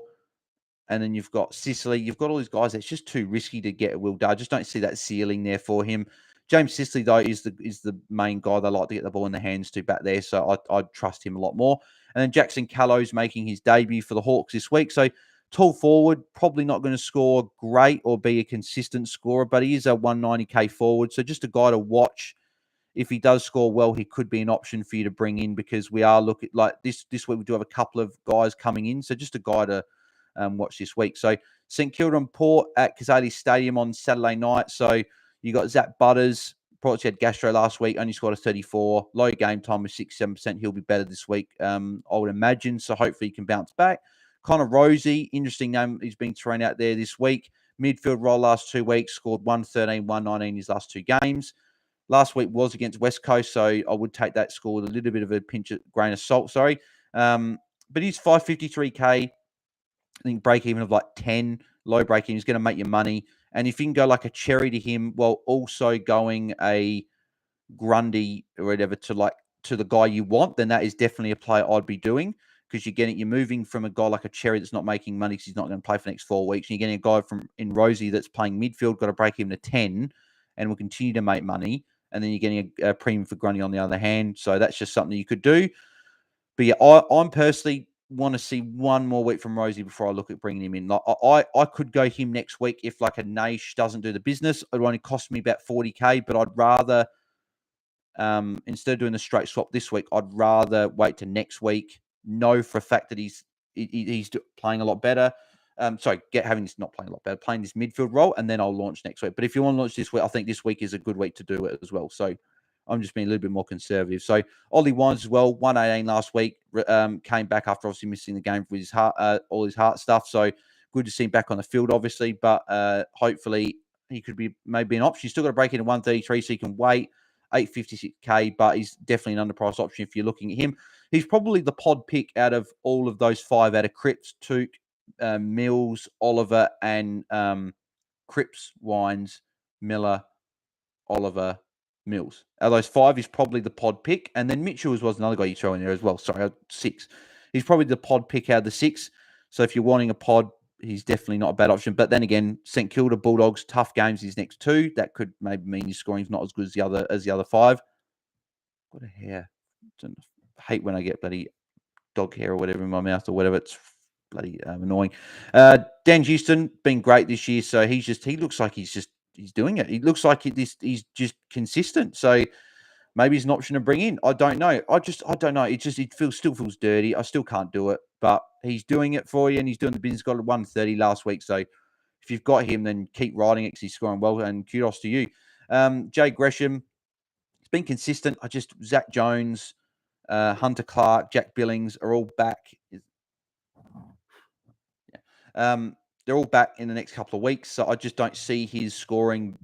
and then you've got Sicily. You've got all these guys. It's just too risky to get a Will Day. I just don't see that ceiling there for him. James Sicily, though, is the main guy they like to get the ball in their hands to back there. So I'd trust him a lot more. And then Jackson Callows making his debut for the Hawks this week. So tall forward, probably not going to score great or be a consistent scorer, but he is a 190k forward. So just a guy to watch. If he does score well, he could be an option for you to bring in because we are looking like this week. We do have a couple of guys coming in. So just a guy to watch this week. So St Kilda and Port at Kazali Stadium on Saturday night. So you got Zach Butters. Port's had Gastro last week, only scored a 34. Low game time with 6-7%. He'll be better this week, I would imagine. So hopefully he can bounce back. Connor Rosie, interesting name. He's been thrown out there this week. Midfield role last 2 weeks, scored 113, 119 his last 2 games. Last week was against West Coast, so I would take that score with a little bit of a grain of salt, But he's 553k. I think break even of like 10, low break even is going to make you money. And if you can go like a cherry to him while also going a Grundy or whatever to the guy you want, then that is definitely a play I'd be doing because you're moving from a guy like a cherry that's not making money because he's not going to play for the next 4 weeks. And you're getting a guy in Rosie that's playing midfield, got to break even to 10 and will continue to make money. And then you're getting a premium for Grundy on the other hand. So that's just something you could do. But yeah, I'm personally want to see one more week from Rosie before I look at bringing him in. Like I could go him next week if like a Naish doesn't do the business. It would only cost me about 40k, but I'd rather instead of doing the straight swap this week, I'd rather wait to next week. Know for a fact that he's playing a lot better. Not playing a lot better, playing this midfield role, and then I'll launch next week. But if you want to launch this week, I think this week is a good week to do it as well. So I'm just being a little bit more conservative. So Ollie Wines as well, 118 last week, came back after obviously missing the game with his heart, all his heart stuff. So good to see him back on the field, obviously. But hopefully he could be maybe an option. He's still got to break into 133, so he can wait. 856k, but he's definitely an underpriced option if you're looking at him. He's probably the pod pick out of all of those 5 out of Cripps, Took, Mills, Oliver, and Cripps, Wines, Miller, Oliver, Mills. Out of those 5, he's probably the pod pick. And then Mitchell was another guy you throw in there as well. Sorry, 6. He's probably the pod pick out of the 6. So if you're wanting a pod, he's definitely not a bad option. But then again, St Kilda, Bulldogs, tough games his next 2. That could maybe mean his scoring's not as good as the other 5. What a hair. I hate when I get bloody dog hair or whatever in my mouth or whatever. It's bloody annoying. Dan Houston, been great this year. So he looks like he's doing it. He looks like he's just consistent. So maybe he's an option to bring in. I don't know. I don't know. It still feels dirty. I still can't do it, but he's doing it for you, and he's doing the business. Got a 130 last week, so if you've got him, then keep riding it because he's scoring well. And kudos to you, Jay Gresham. He's been consistent. Zach Jones, Hunter Clark, Jack Billings are all back. They're all back in the next couple of weeks, so I just don't see his scoring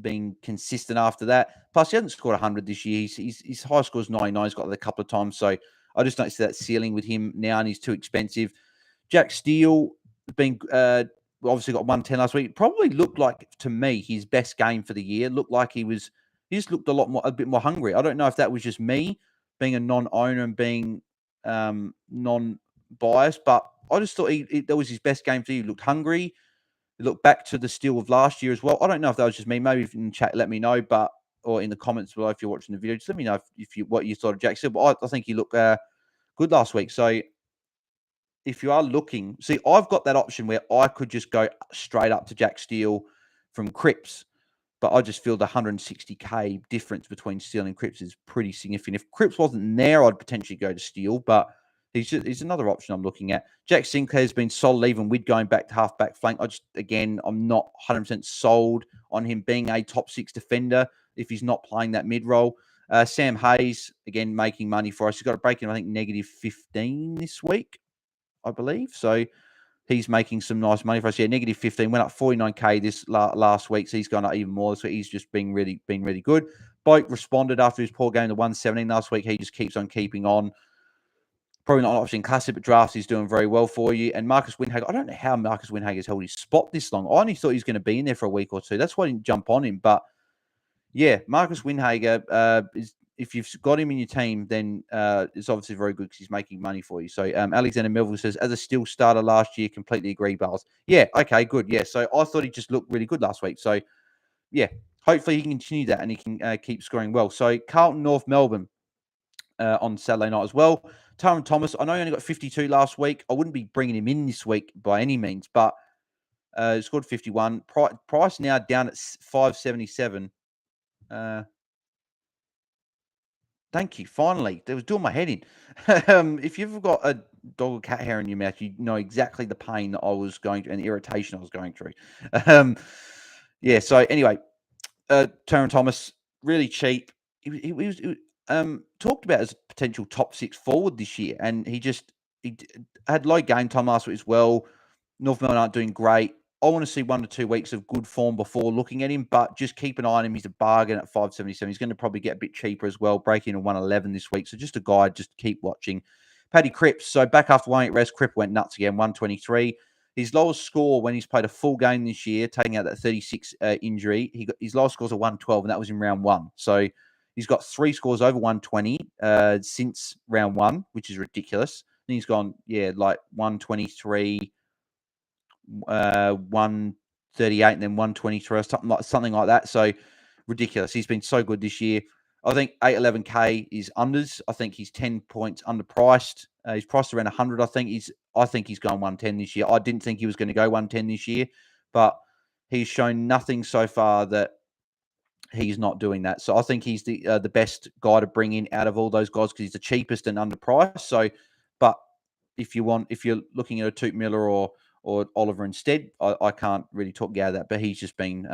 being consistent after that. Plus, he hasn't scored 100 this year. His high score is 99. He's got that a couple of times, so I just don't see that ceiling with him now, and he's too expensive. Jack Steele been obviously got 110 last week. Probably looked like, to me, his best game for the year. Looked like he just looked a bit more hungry. I don't know if that was just me being a non-owner and being non-biased, but I just thought that was his best game for you. He looked hungry. He looked back to the Steele of last year as well. I don't know if that was just me. Maybe if in chat, let me know, or in the comments below if you're watching the video, just let me know what you thought of Jack Steele. But I think he looked good last week. So if you are looking, see, I've got that option where I could just go straight up to Jack Steele from Cripps. But I just feel the 160k difference between Steele and Cripps is pretty significant. If Cripps wasn't there, I'd potentially go to Steele, but he's another option I'm looking at. Jack Sinclair's been solid even with going back to half-back flank. I'm not 100% sold on him being a top 6 defender if he's not playing that mid-role. Sam Hayes, again, making money for us. He's got a break in, I think, negative 15 this week, I believe. So he's making some nice money for us. Yeah, negative 15. Went up 49k this last week, so he's gone up even more. So he's just been really good. Boak responded after his poor game to 117 last week. He just keeps on keeping on. Probably not an option in Classic, but drafts he's doing very well for you. And Marcus Windhager, I don't know how Marcus Windhager's held his spot this long. I only thought he was going to be in there for a week or two. That's why I didn't jump on him. But yeah, Marcus Windhager is. If you've got him in your team, then it's obviously very good because he's making money for you. So Alexander Melville says, as a Steele starter last year, completely agree, Bales. Yeah, okay, good. Yeah, so I thought he just looked really good last week. So yeah, hopefully he can continue that and he can keep scoring well. So Carlton, North Melbourne on Saturday night as well. Taron Thomas, I know he only got 52 last week. I wouldn't be bringing him in this week by any means, but he scored 51. Price now down at 577. Thank you. Finally, that was doing my head in. If you've got a dog or cat hair in your mouth, you know exactly the pain that I was going through and the irritation I was going through. Yeah. So anyway, Taron Thomas, really cheap. He was talked about as a potential top 6 forward this year, and he had low game time last week as well. North Melbourne aren't doing great. I want to see 1 to 2 weeks of good form before looking at him, but just keep an eye on him. He's a bargain at 577. He's going to probably get a bit cheaper as well, breaking in 111 this week. So just a guy, just keep watching. Paddy Cripps. So back after 1 week rest, Cripps went nuts again, 123. His lowest score when he's played a full game this year, taking out that 36 injury, his lowest scores are 112, and that was in round 1. So he's got 3 scores over 120 since round 1, which is ridiculous. And he's gone, like 123, 138 and then 123 or something like that. So ridiculous. He's been so good this year. I think 811k is unders. I think he's 10 points underpriced. He's priced around 100. I think he's going 110 this year. I didn't think he was going to go 110 this year, but he's shown nothing so far that he's not doing that. So I think he's the best guy to bring in out of all those guys because he's the cheapest and underpriced. So, but if you're looking at a Toot Miller or Oliver instead, I can't really talk you out of that. But he's just been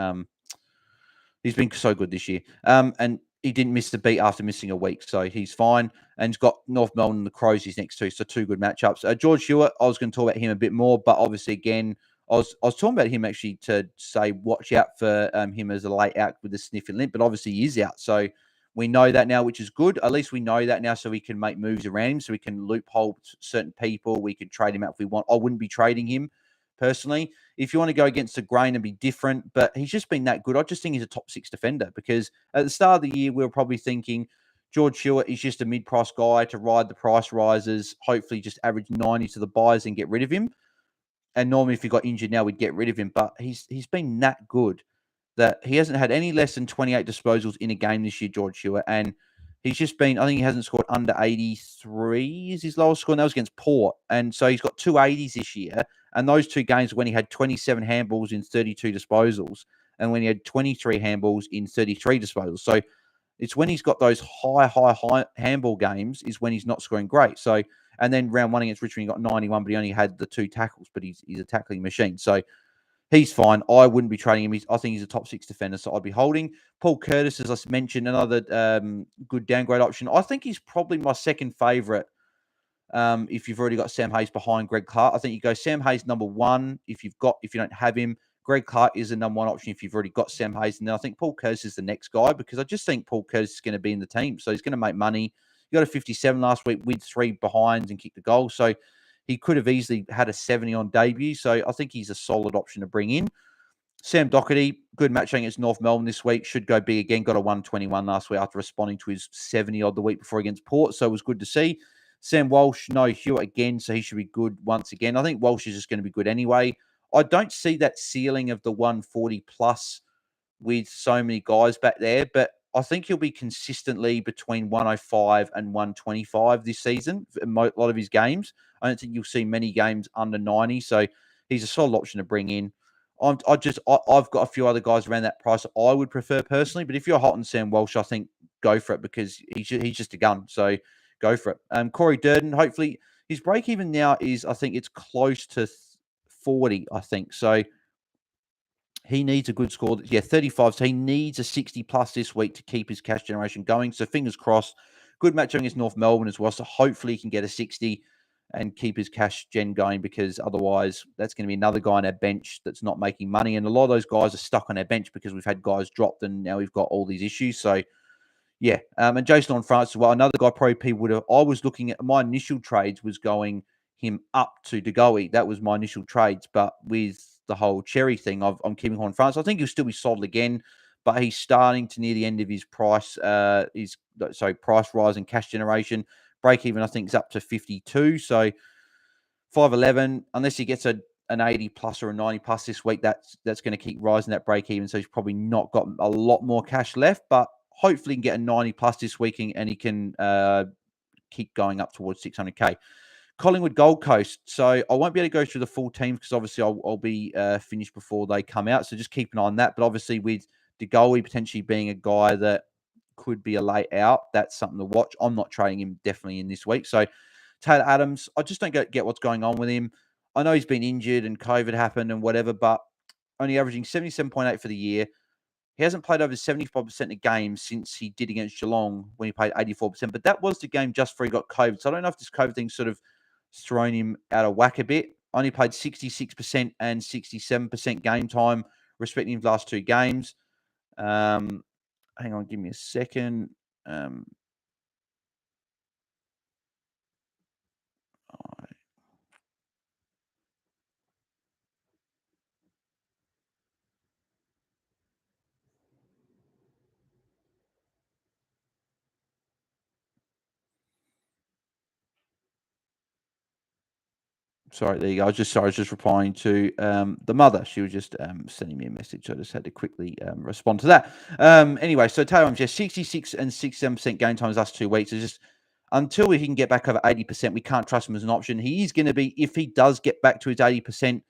so good this year. And he didn't miss the beat after missing a week, so he's fine. And he's got North Melbourne and the Crows he's next to, so 2 good matchups. George Stewart, I was going to talk about him a bit more, but obviously again, I was talking about him actually to say watch out for him as a late out with the sniffing limp, but obviously he is out, so we know that now, which is good. At least we know that now, so we can make moves around him, so we can loophole certain people. We could trade him out if we want. I wouldn't be trading him personally. If you want to go against the grain and be different, but he's just been that good. I just think he's a top 6 defender because at the start of the year, we were probably thinking George Stewart is just a mid-price guy to ride the price rises, hopefully just average 90 to the buys and get rid of him. And normally if he got injured now, we'd get rid of him. But he's been that good that he hasn't had any less than 28 disposals in a game this year, George Stewart. And he's just been, I think he hasn't scored under 83 is his lowest score, and that was against Port. And so he's got 2 80s this year. And those 2 games when he had 27 handballs in 32 disposals and when he had 23 handballs in 33 disposals. So it's when he's got those high handball games is when he's not scoring great. So, and then round 1 against Richmond, he got 91, but he only had the 2 tackles, but he's a tackling machine. So he's fine. I wouldn't be trading him. I think he's a top 6 defender, so I'd be holding. Paul Curtis, as I mentioned, another good downgrade option. I think he's probably my second favourite if you've already got Sam Hayes behind Greg Clark. I think you go Sam Hayes number 1 if you don't have him. Greg Clark is the number 1 option if you've already got Sam Hayes. And then I think Paul Curtis is the next guy because I just think Paul Curtis is going to be in the team. So he's going to make money. He got a 57 last week with 3 behinds and kicked the goal. So he could have easily had a 70 on debut. So I think he's a solid option to bring in. Sam Doherty, good match against North Melbourne this week. Should go big again. Got a 121 last week after responding to his 70 odd the week before against Port. So it was good to see. Sam Walsh, no Hewitt again. So he should be good once again. I think Walsh is just going to be good anyway. I don't see that ceiling of the 140 plus with so many guys back there, but I think he'll be consistently between 105 and 125 this season for a lot of his games. I don't think you'll see many games under 90, so he's a solid option to bring in. I've got a few other guys around that price I would prefer personally. But if you're hot on Sam Walsh, I think go for it because he's just a gun. So go for it. Corey Durden, hopefully his break even now is, I think it's close to 40, I think. So he needs a good score. Yeah, 35. So he needs a 60 plus this week to keep his cash generation going. So fingers crossed. Good match against North Melbourne as well. So hopefully he can get a 60 and keep his cash gen going, because otherwise that's going to be another guy on our bench that's not making money. And a lot of those guys are stuck on our bench because we've had guys dropped and now we've got all these issues. So yeah. And Jason on France as well. Another guy probably people would have, I was looking at my initial trades was going him up to Degoe. That was my initial trades. But with the whole Xerri thing, I'm keeping him on France. I think he'll still be sold again, but he's starting to near the end of his price, price rise and cash generation. Break even, I think, is up to 52. So 511, unless he gets an 80 plus or a 90 plus this week, that's going to keep rising that break even. So he's probably not got a lot more cash left, but hopefully he can get a 90 plus this week and he can keep going up towards 600k. Collingwood Gold Coast. So I won't be able to go through the full team because obviously I'll be finished before they come out. So just keep an eye on that. But obviously with Degoe potentially being a guy that could be a late out, that's something to watch. I'm not trading him definitely in this week. So Taylor Adams, I just don't get what's going on with him. I know he's been injured and COVID happened and whatever, but only averaging 77.8 for the year. He hasn't played over 75% of games since he did against Geelong when he played 84%. But that was the game just before he got COVID. So I don't know if this COVID thing sort of thrown him out of whack a bit. Only played 66% and 67% game time, respectively, in the last two games. Hang on, give me a second. Sorry, there you go. I was just replying to the mother. She was just sending me a message. So I just had to quickly respond to that. Anyway, so Taylor, just 66 and 67% game time is last 2 weeks. It's just until he can get back over 80%, we can't trust him as an option. He is going to be, if he does get back to his 80%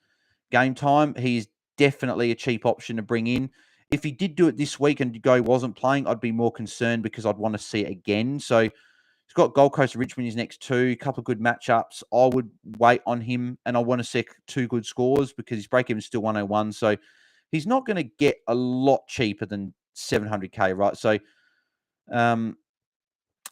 game time, he's definitely a cheap option to bring in. If he did do it this week and Degoe wasn't playing, I'd be more concerned because I'd want to see it again. So he's got Gold Coast and Richmond his next two, a couple of good matchups. I would wait on him, and I want to see two good scores because his break-even is still 101. So he's not going to get a lot cheaper than 700k, right? So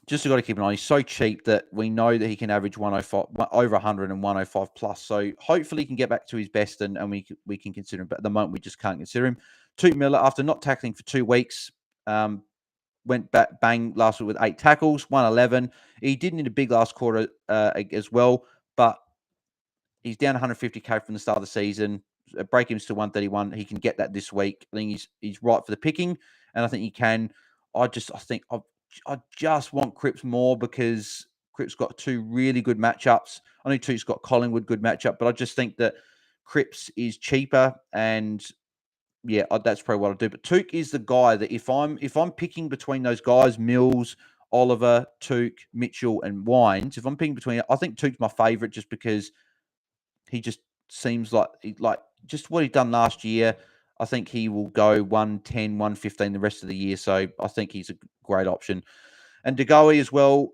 just got to keep an eye. He's so cheap that we know that he can average 105, over 100 and 105 plus. So hopefully he can get back to his best and we can consider him. But at the moment, we just can't consider him. Toot Miller, after not tackling for 2 weeks, went back bang last week with 8 tackles, 111. He did need a big last quarter as well, but he's down 150k from the start of the season. Break him to 131. He can get that this week. I think he's right for the picking, and I think he can. I think I just want Cripps more because Cripps got 2 really good matchups. I know Toot's got Collingwood good matchup, but I just think that Cripps is cheaper, and yeah, that's probably what I'll do. But Took is the guy that if I'm picking between those guys, Mills, Oliver, Took, Mitchell, and Wines, if I'm picking between, I think Took's my favourite just because he just seems like just what he done last year. I think he will go 110, 115 the rest of the year. So I think he's a great option. And Degoe as well,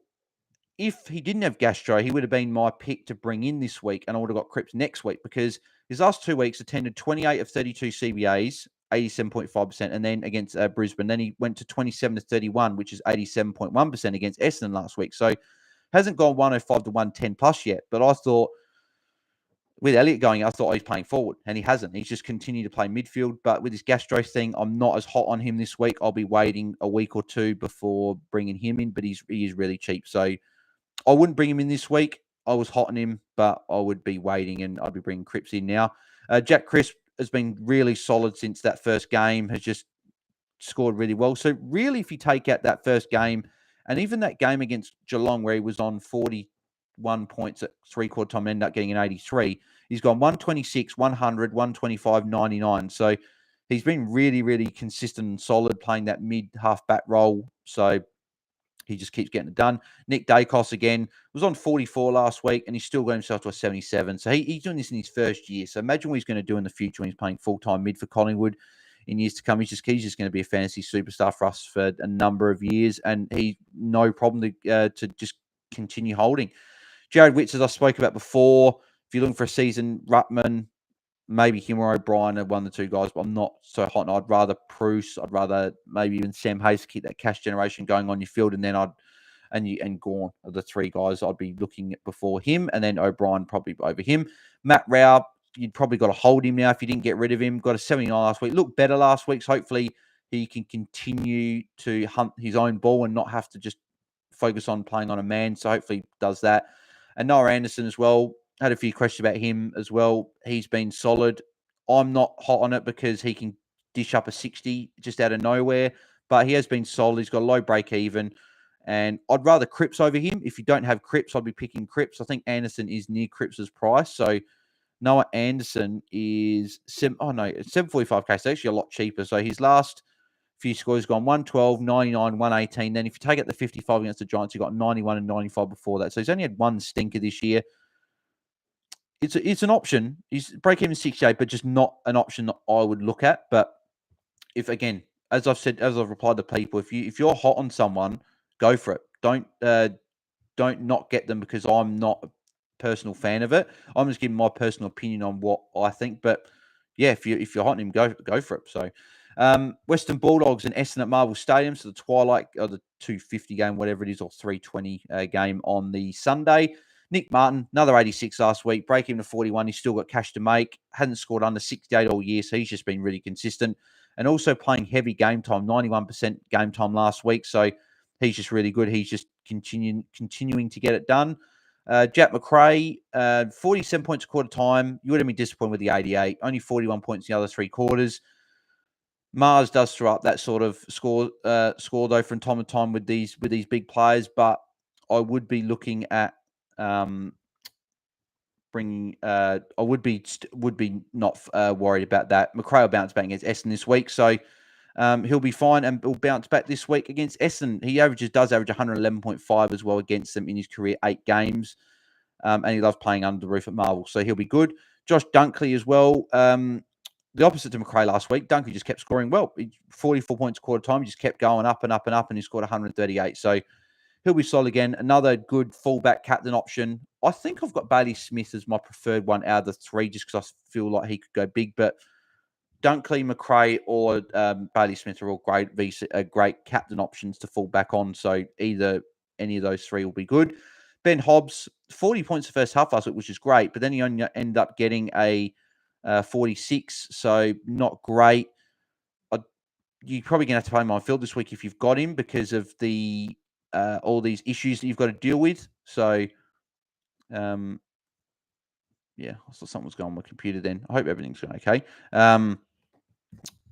if he didn't have Gastro, he would have been my pick to bring in this week, and I would have got Cripps next week because his last 2 weeks attended 28 of 32 CBAs, 87.5%, and then against Brisbane. Then he went to 27 to 31, which is 87.1% against Essendon last week. So hasn't gone 105 to 110 plus yet, but I thought with Elliott going, I thought he's playing forward, and he hasn't. He's just continued to play midfield. But with his Gastro thing, I'm not as hot on him this week. I'll be waiting a week or two before bringing him in, but he is really cheap. So I wouldn't bring him in this week. I was hot on him, but I would be waiting, and I'd be bringing Cripps in now. Jack Crisp has been really solid since that first game, has just scored really well. So really, if you take out that first game, and even that game against Geelong where he was on 41 points at three-quarter time, ended up getting an 83, he's gone 126, 100, 125, 99. So he's been really, really consistent and solid playing that mid-half back role. So He just keeps getting it done. Nick Dacos, again, was on 44 last week, and he's still got himself to a 77. So he's doing this in his first year. So imagine what he's going to do in the future when he's playing full-time mid for Collingwood in years to come. He's just going to be a fantasy superstar for us for a number of years, and he's no problem to just continue holding. Jared Witts, as I spoke about before, if you're looking for a season, Ruckman, maybe him or O'Brien are one of the two guys, but I'm not so hot. I'd rather Bruce. I'd rather maybe even Sam Hayes to keep that cash generation going on your field, and then and Gorn are the three guys I'd be looking at before him, and then O'Brien probably over him. Matt Rioll, you'd probably got to hold him now if you didn't get rid of him. Got a 79 last week. Looked better last week. So hopefully he can continue to hunt his own ball and not have to just focus on playing on a man. So hopefully he does that. And Noah Anderson as well. Had a few questions about him as well. He's been solid. I'm not hot on it because he can dish up a 60 just out of nowhere, but he has been solid. He's got a low break even, and I'd rather Cripps over him. If you don't have Cripps, I'd be picking Cripps. I think Anderson is near Cripps's price, so Noah Anderson is 745k. So actually a lot cheaper. So his last few scores gone 112, 99, 118. Then if you take out the 55 against the Giants, you got 91 and 95 before that. So he's only had one stinker this year. It's an option. He's break even 68, but just not an option that I would look at. But if, again, as I've replied to people, if you're hot on someone, go for it. Don't not get them because I'm not a personal fan of it. I'm just giving my personal opinion on what I think. But yeah, if you're hot on him, go for it. So Western Bulldogs and Essendon at Marvel Stadium. So the twilight or the 250 game, whatever it is, or 320 game on the Sunday. Nick Martin, another 86 last week, break even to 41. He's still got cash to make. Hadn't scored under 68 all year, so he's just been really consistent. And also playing heavy game time, 91% game time last week. So he's just really good. He's just continuing to get it done. Jack Mcrae, 47 points a quarter time. You would have been disappointed with the 88. Only 41 points in the other three quarters. Mars does throw up that sort of score though from time to time with these big players, but I would be looking at bringing. I would be not worried about that. Mcrae will bounce back against Essendon this week, so he'll be fine and will bounce back this week against Essendon. He does average 111.5 as well against them in his career 8 games, and he loves playing under the roof at Marvel, so he'll be good. Josh Dunkley as well. The opposite to Mcrae last week. Dunkley just kept scoring well. 44 points a quarter time. He just kept going up and up and up, and he scored 138. So he'll be solid again. Another good fullback captain option. I think I've got Bailey Smith as my preferred one out of the three just because I feel like he could go big. But Dunkley, Mcrae, or Bailey Smith are all great captain options to fall back on. So any of those three will be good. Ben Hobbs, 40 points the first half last week, which is great. But then he only ended up getting a 46, so not great. You're probably going to have to play him on field this week if you've got him because of the all these issues that you've got to deal with. So, yeah, I saw something was going on my computer then. I hope everything's going okay.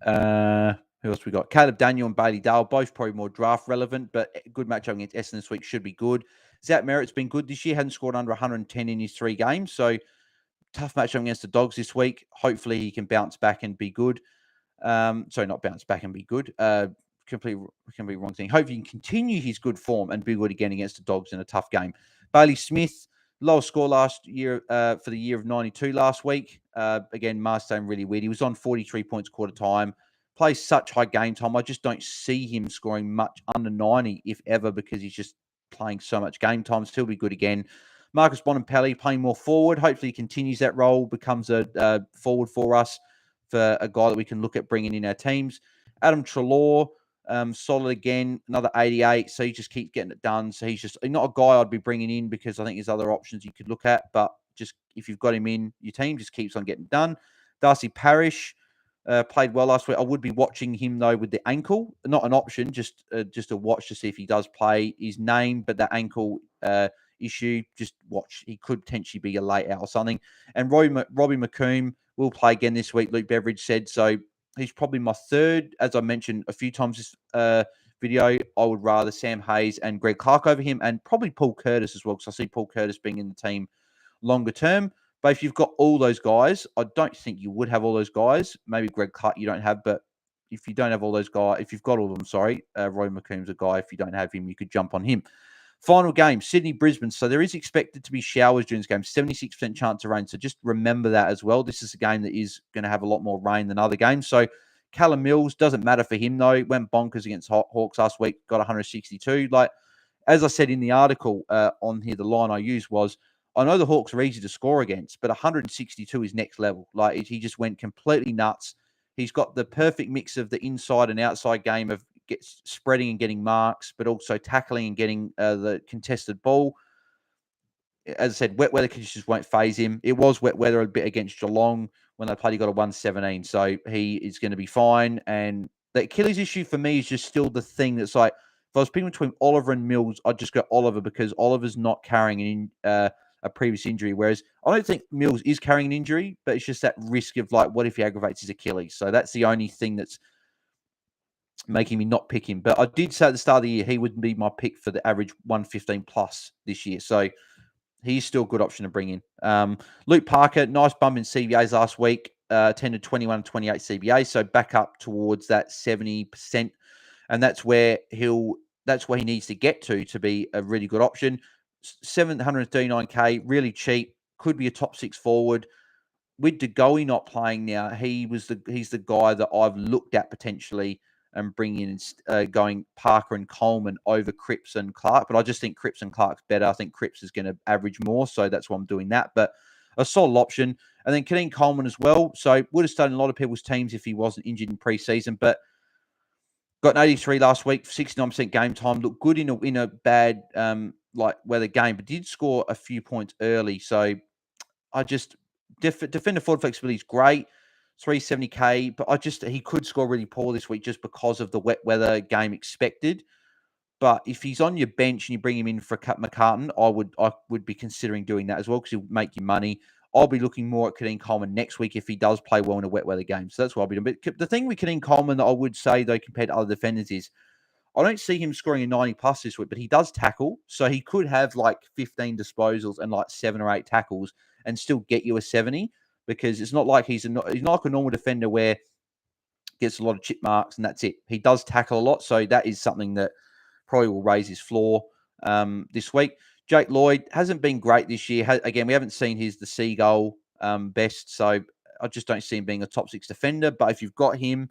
Who else we got? Caleb Daniel and Bailey Dale, both probably more draft relevant, but good matchup against Essendon this week should be good. Zach Merritt's been good this year, hadn't scored under 110 in his 3 games, so tough matchup against the Dogs this week. Hopefully he can bounce back and be good. Sorry, not bounce back and be good. Completely wrong thing. Hopefully he can continue his good form and be good again against the Dogs in a tough game. Bailey Smith, lowest score last year for the year of 92 last week. Again, Marston really weird. He was on 43 points quarter time. Plays such high game time. I just don't see him scoring much under 90, if ever, because he's just playing so much game time. Still be good again. Marcus Bonampelli playing more forward. Hopefully he continues that role, becomes a forward for us, for a guy that we can look at bringing in our teams. Adam Treloar, solid again, another 88. So he just keeps getting it done. So he's just not a guy I'd be bringing in because I think there's other options you could look at. But just if you've got him in your team, just keeps on getting done. Darcy Parrish played well last week. I would be watching him though with the ankle, not an option, just a watch to see if he does play. His name, but the ankle issue, just watch. He could potentially be a late out or something. And Robbie McComb will play again this week, Luke Beveridge said. So he's probably my third. As I mentioned a few times this video, I would rather Sam Hayes and Greg Clark over him, and probably Paul Curtis as well, because I see Paul Curtis being in the team longer term. But if you've got all those guys, I don't think you would have all those guys. Maybe Greg Clark you don't have, but if you don't have all those guys, if you've got all of them, sorry, Roy McComb's a guy. If you don't have him, you could jump on him. Final game, Sydney-Brisbane. So there is expected to be showers during this game, 76% chance of rain. So just remember that as well. This is a game that is going to have a lot more rain than other games. So Callum Mills, doesn't matter for him though. Went bonkers against Hawks last week, got 162. Like, as I said in the article on here, the line I used was, I know the Hawks are easy to score against, but 162 is next level. Like, he just went completely nuts. He's got the perfect mix of the inside and outside game of spreading and getting marks, but also tackling and getting the contested ball. As I said, wet weather conditions won't phase him. It was wet weather a bit against Geelong when they played. He got a 117, so he is going to be fine. And the Achilles issue for me is just still the thing that's like, if I was picking between Oliver and Mills, I'd just go Oliver because Oliver's not carrying a previous injury, whereas I don't think Mills is carrying an injury, but it's just that risk of like, what if he aggravates his Achilles? So that's the only thing that's making me not pick him. But I did say at the start of the year, he would be my pick for the average 115 plus this year. So he's still a good option to bring in. Luke Parker, nice bump in CBAs last week, 10 to 21, 28 CBAs. So back up towards that 70%. And that's where he needs to get to be a really good option. 739K, really cheap, could be a top six forward. With DeGoey not playing now, he's the guy that I've looked at potentially and bringing in going Parker and Coleman over Cripps and Clark. But I just think Cripps and Clark's better. I think Cripps is going to average more, so that's why I'm doing that. But a solid option. And then Kadeem Coleman as well. So would have started in a lot of people's teams if he wasn't injured in preseason, but got an 83 last week, 69% game time. Looked good in a bad like weather game, but did score a few points early. So I just defender forward flexibility is great. 370K, but he could score really poor this week just because of the wet weather game expected. But if he's on your bench and you bring him in for McCartan, I would be considering doing that as well because he'll make you money. I'll be looking more at Kadeem Coleman next week if he does play well in a wet weather game. So that's what I'll be doing. But the thing with Kadeem Coleman that I would say, though, compared to other defenders is I don't see him scoring a 90 plus this week, but he does tackle. So he could have like 15 disposals and like 7 or 8 tackles and still get you a 70 because it's not like he's not like a normal defender where gets a lot of chip marks and that's it. He does tackle a lot. So that is something that probably will raise his floor this week. Jake Lloyd hasn't been great this year. Again, we haven't seen the seagull best. So I just don't see him being a top 6 defender. But if you've got him,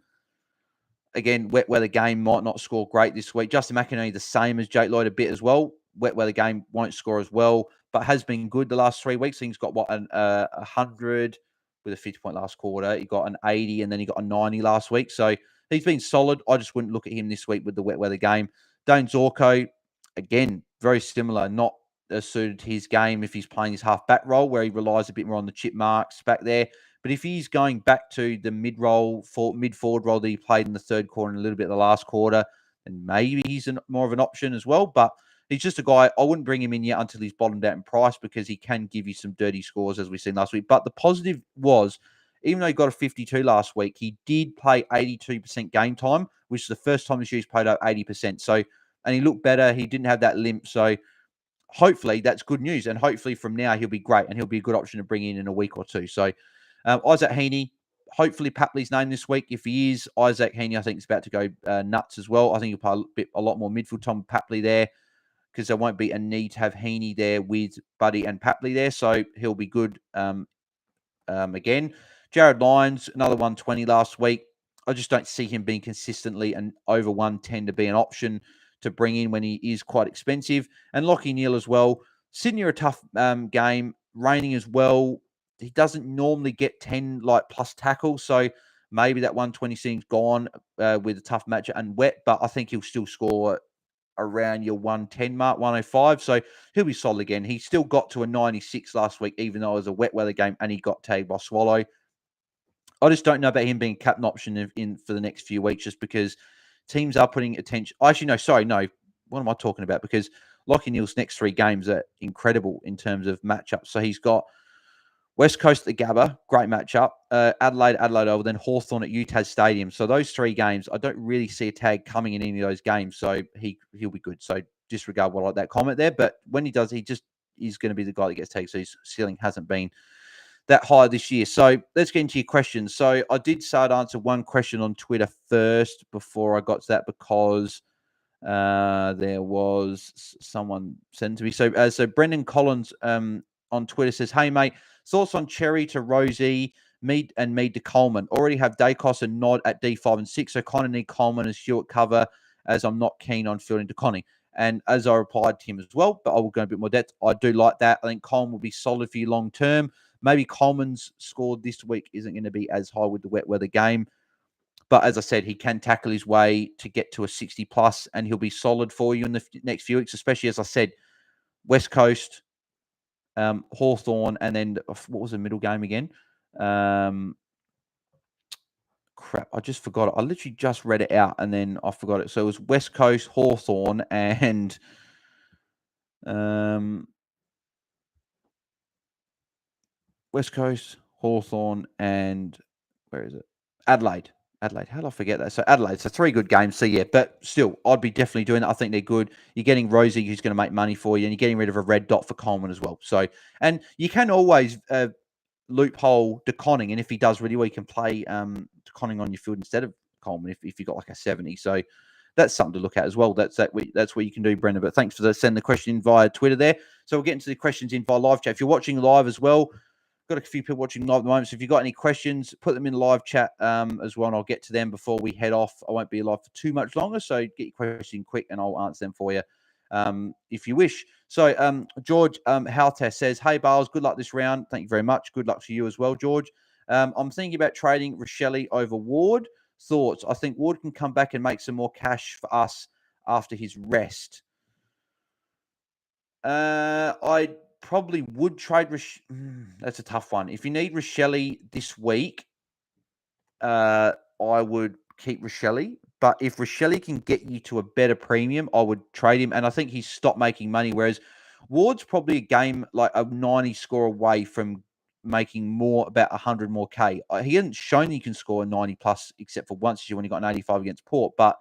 again, wet weather game might not score great this week. Justin McInerney, the same as Jake Lloyd a bit as well. Wet weather game won't score as well, but has been good the last 3 weeks. He's got 100 with a 50-point last quarter. He got an 80 and then he got a 90 last week. So he's been solid. I just wouldn't look at him this week with the wet weather game. Dane Zorko, again, very similar, not suited to his game if he's playing his half-back role where he relies a bit more on the chip marks back there. But if he's going back to the mid-forward role that he played in the third quarter and a little bit in the last quarter, then maybe he's more of an option as well. But he's just a guy, I wouldn't bring him in yet until he's bottomed out in price because he can give you some dirty scores as we've seen last week. But the positive was, even though he got a 52 last week, he did play 82% game time, which is the first time this year he's played over 80%. So, and he looked better. He didn't have that limp. So hopefully that's good news. And hopefully from now he'll be great and he'll be a good option to bring in a week or two. So Isaac Heaney, hopefully Papley's named this week. If he is, Isaac Heaney, I think is about to go nuts as well. I think he'll play a lot more midfield time with Papley there because there won't be a need to have Heaney there with Buddy and Papley there. So he'll be good again. Jared Lyons, another 120 last week. I just don't see him being consistently and over 110 to be an option to bring in when he is quite expensive. And Lachie Neale as well. Sydney are a tough game. Raining as well. He doesn't normally get 10 plus tackles, so maybe that 120 seems gone with a tough matchup and wet, but I think he'll still score around your 110 mark, 105, so he'll be solid again. He still got to a 96 last week, even though it was a wet weather game and he got tagged by Swallow. I just don't know about him being a captain option in for the next few weeks just because teams are putting attention. Actually, no. What am I talking about? Because Lachie Neale's next 3 games are incredible in terms of matchups. So he's got West Coast at the Gabba, great matchup. Adelaide over, then Hawthorne at UTAS Stadium. So those 3 games, I don't really see a tag coming in any of those games. So he'll be good. So disregard that comment there. But when he does, he just is going to be the guy that gets tagged. So his ceiling hasn't been that high this year. So let's get into your questions. So I did start answer one question on Twitter first before I got to that because there was someone sent to me. So Brendan Collins on Twitter says, "Hey mate, thoughts on Xerri to Rosie, Mead to Coleman. Already have Dacos and Nod at D5 and 6, so kind of need Coleman and Stewart cover as I'm not keen on fielding to Connie." And as I replied to him as well, but I will go a bit more depth. I do like that. I think Coleman will be solid for you long term. Maybe Coleman's score this week isn't going to be as high with the wet weather game. But as I said, he can tackle his way to get to a 60 plus, and he'll be solid for you in the next few weeks, especially, as I said, West Coast, Hawthorne, and then what was the middle game again? Crap, I just forgot it. I literally just read it out, and then I forgot it. So it was West Coast, Hawthorne, and West Coast, Hawthorne, and where is it? Adelaide. How did I forget that? So Adelaide. So 3 good games. So yeah, but still, I'd be definitely doing that. I think they're good. You're getting Rosie, who's going to make money for you, and you're getting rid of a red dot for Coleman as well. So, and you can always loophole DeConning, and if he does really well, you can play DeConning on your field instead of Coleman if you got like a 70. So that's something to look at as well. That's what you can do, Brendan. But thanks for sending the question in via Twitter there. So we'll get into the questions in via live chat. If you're watching live as well, got a few people watching live at the moment. So if you've got any questions, put them in the live chat as well, and I'll get to them before we head off. I won't be live for too much longer, so get your question quick, and I'll answer them for you if you wish. So George Halter says, "Hey, Bales, good luck this round." Thank you very much. Good luck to you as well, George. I'm thinking about trading Rioll over Ward. Thoughts? I think Ward can come back and make some more cash for us after his rest. I probably would trade that's a tough one. If you need Rioll this week, I would keep Rioll. But if Rioll can get you to a better premium, I would trade him. And I think he's stopped making money. Whereas Ward's probably a game like a 90 score away from making more, about 100 more K. He hasn't shown he can score a 90 plus, except for once when he got an 85 against Port. But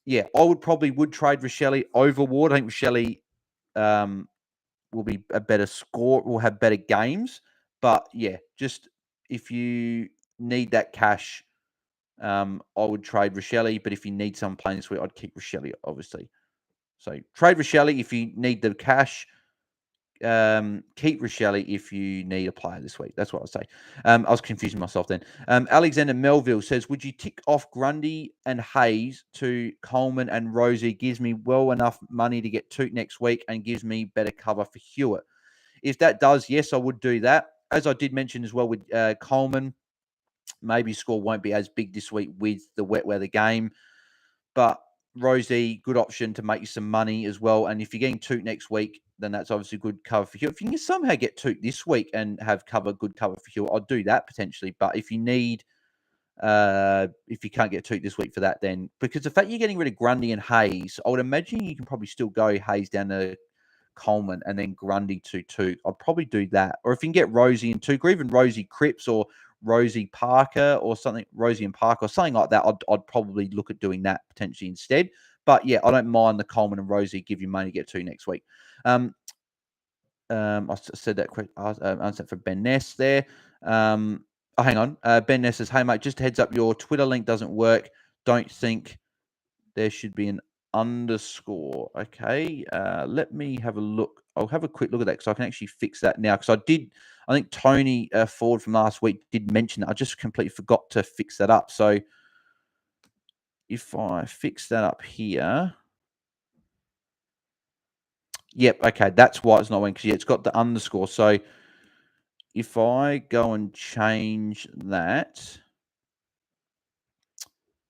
yeah, I would trade Rioll over Ward. I think Rioll will be a better score, will have better games. But yeah, just if you need that cash, I would trade Rioll. But if you need someone playing this week, I'd keep Rioll, obviously. So trade Rioll if you need the cash. Keep Rioll if you need a player this week. That's what I'd say. I was confusing myself then. Alexander Melville says, "Would you tick off Grundy and Hayes to Coleman and Rosie? Gives me well enough money to get Toot next week and gives me better cover for Hewitt." If that does, yes, I would do that. As I did mention as well with Coleman, maybe score won't be as big this week with the wet weather game, but Rosie, good option to make you some money as well. And if you're getting Toot next week, then that's obviously good cover for Hewitt. If you can somehow get Toot this week and have good cover for Hewitt, I'd do that potentially. But if you need, if you can't get Toot this week for that, then because the fact you're getting rid of Grundy and Hayes, I would imagine you can probably still go Hayes down to Coleman and then Grundy to Toot. I'd probably do that. Or if you can get Rosie and Toot, or even Rosie Cripps or Rosie Parker or something, Rosie and Parker or something like that, I'd probably look at doing that potentially instead. But yeah, I don't mind the Coleman and Rosie give you money to get to next week. I said that quick answer for Ben Ness there. Hang on. Ben Ness says, "Hey mate, just a heads up, your Twitter link doesn't work. Don't think there should be an underscore." Okay, let me have a look. I'll have a quick look at that because I can actually fix that now. Because I think Tony Ford from last week did mention that. I just completely forgot to fix that up. So if I fix that up here, yep, okay, that's why it's not working. Because yeah, it's got the underscore. So if I go and change that,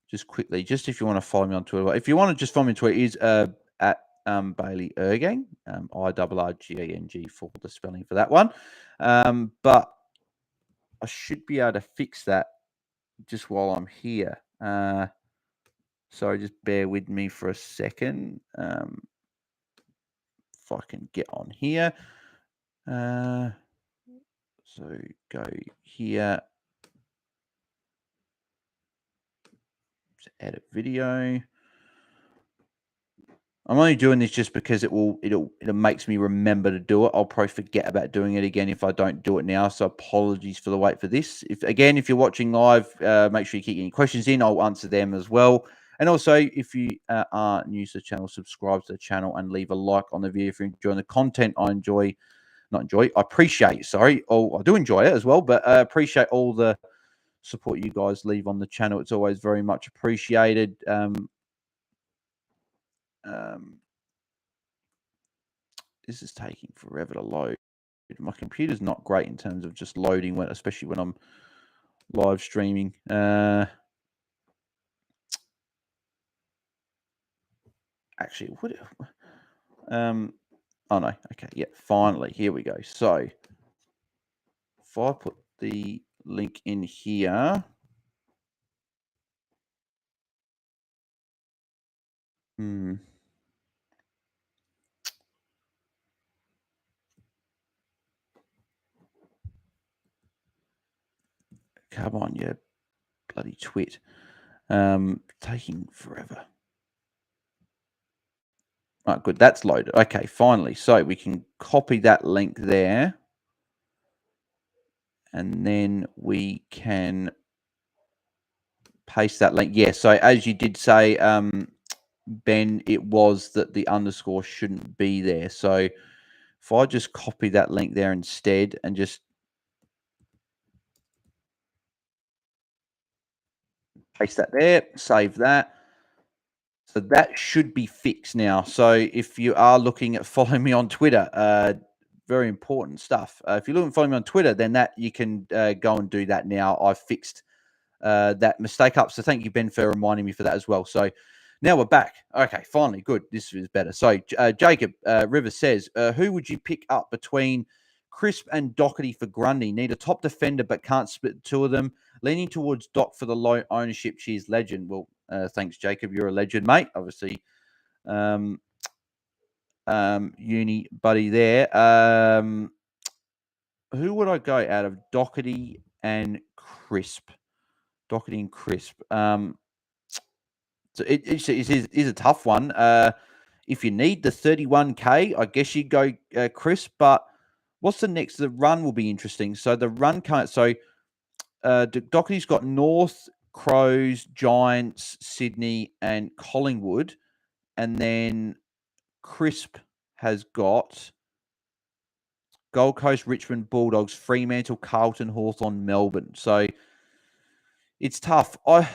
just quickly, just if you want to follow me on Twitter, if you want to just follow me on Twitter, it is at Bailey Ergang, IRRGANG for the spelling for that one. But I should be able to fix that just while I'm here. Sorry, just bear with me for a second. If I can get on here. So go here. Just edit video. I'm only doing this just because it makes me remember to do it. I'll probably forget about doing it again if I don't do it now. So apologies for the wait for this. If you're watching live, make sure you keep any questions in. I'll answer them as well. And also, if you are new to the channel, subscribe to the channel and leave a like on the video if you're enjoying the content. I appreciate. Sorry, I do enjoy it as well, but I appreciate all the support you guys leave on the channel. It's always very much appreciated. This is taking forever to load. My computer's not great in terms of just loading, especially when I'm live streaming. Actually, what? Oh no. Okay. Yeah. Finally, here we go. So, if I put the link in here. Come on, you bloody twit. Taking forever. Right, good. That's loaded. Okay, finally. So we can copy that link there. And then we can paste that link. Yeah, so as you did say, Ben, it was that the underscore shouldn't be there. So if I just copy that link there instead and just paste that there, save that. So that should be fixed now. So if you are looking at following me on Twitter, very important stuff. If you're looking to follow me on Twitter, then that you can go and do that now. I've fixed that mistake up. So thank you, Ben, for reminding me for that as well. So now we're back. Okay, finally, good. This is better. So Jacob Rivers says, who would you pick up between Crisp and Doherty for Grundy? Need a top defender but can't split the two of them. Leaning towards Doc for the low ownership. She's legend. Well, thanks, Jacob. You're a legend, mate. Obviously, uni buddy there. Who would I go out of Doherty and Crisp? Doherty and Crisp. So it is a tough one. If you need the 31K, I guess you go Crisp. But what's the next? The run will be interesting. So the run can't. So Doherty's got North, Crows, Giants, Sydney, and Collingwood, and then Crisp has got Gold Coast, Richmond, Bulldogs, Fremantle, Carlton, Hawthorne, Melbourne. So it's tough. I'd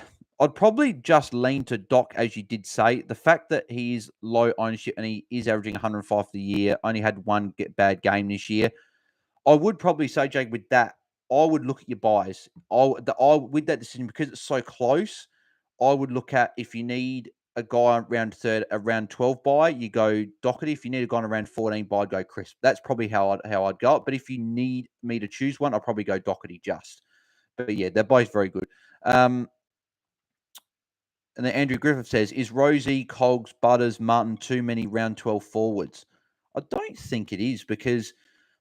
probably just lean to Doc, as you did say. The fact that he is low ownership and he is averaging 105 for the year, only had one bad game this year. I would probably say, Jake, with that, I would look at your buys. With that decision, because it's so close, I would look at if you need a guy around 12 buy, you go Doherty. If you need a guy around 14 buy, I'd go Crisp. That's probably how I'd go. But if you need me to choose one, I'll probably go Doherty just. But yeah, they're both very good. And then Andrew Griffith says, is Rosie, Cogs, Butters, Martin too many round 12 forwards? I don't think it is, because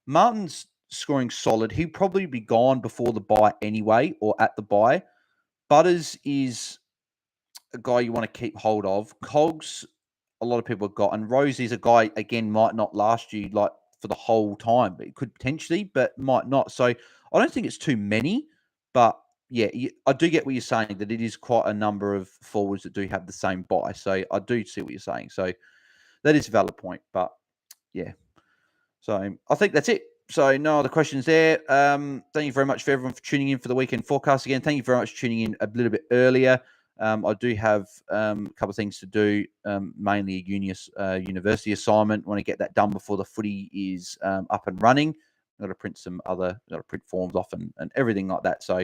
Martin's scoring solid. He'd probably be gone before the bye anyway, or at the bye. Butters is a guy you want to keep hold of. Cogs, a lot of people have got. And Rosie's a guy, again, might not last you like for the whole time, but it could potentially, but might not. So I don't think it's too many, but yeah, I do get what you're saying, that it is quite a number of forwards that do have the same buy. So I do see what you're saying. So that is a valid point. But yeah, so I think that's it. So no other questions there. Thank you very much for everyone for tuning in for the weekend forecast again. Thank you very much for tuning in a little bit earlier. I do have a couple of things to do, mainly a university assignment. Want to get that done before the footy is up and running. I've got to print print forms off and everything like that. So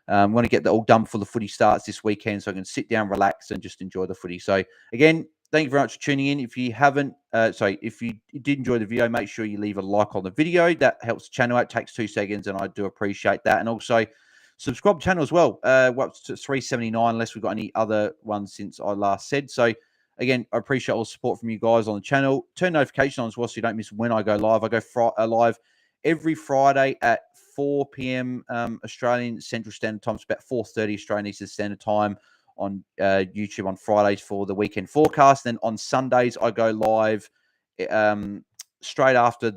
want to get that all done before the footy starts this weekend, so I can sit down, relax, and just enjoy the footy. So again, thank you very much for tuning in. If you haven't, if you did enjoy the video, make sure you leave a like on the video. That helps the channel out. It takes 2 seconds, and I do appreciate that. And also, subscribe to the channel as well. We're up to 379, unless we've got any other ones since I last said. So again, I appreciate all the support from you guys on the channel. Turn notifications on as well, so you don't miss when I go live. I go live every Friday at 4 p.m. Australian Central Standard Time. It's about 4:30 Australian Eastern Standard Time on YouTube on Fridays for the weekend forecast. Then on Sundays, I go live straight after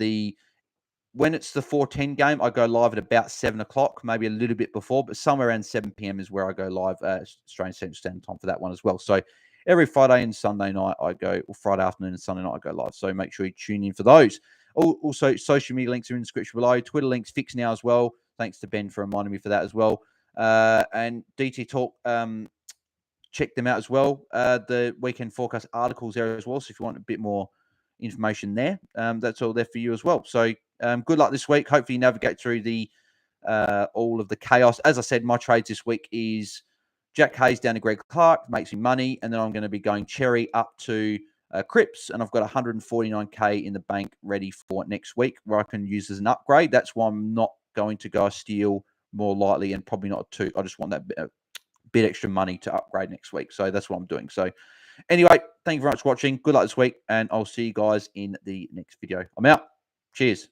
when it's the 4:10 game, I go live at about 7 o'clock, maybe a little bit before, but somewhere around 7 p.m. is where I go live, Australian Central Standard Time for that one as well. So every Friday and Sunday night or Friday afternoon and Sunday night, I go live. So make sure you tune in for those. Also, social media links are in the description below. Twitter links fixed now as well. Thanks to Ben for reminding me for that as well. And DT Talk, check them out as well. The weekend forecast articles there as well. So if you want a bit more information there, that's all there for you as well. So good luck this week. Hopefully you navigate through all of the chaos. As I said, my trades this week is Jack Hayes down to Greg Clark, makes me money, and then I'm going to be going Xerri up to Cripps, and I've got 149k in the bank ready for next week where I can use as an upgrade. That's why I'm not going to go Steele more lightly and probably not a 2. I just want that bit extra money to upgrade next week. So that's what I'm doing. So anyway, thank you very much for watching. Good luck this week, and I'll see you guys in the next video. I'm out. Cheers.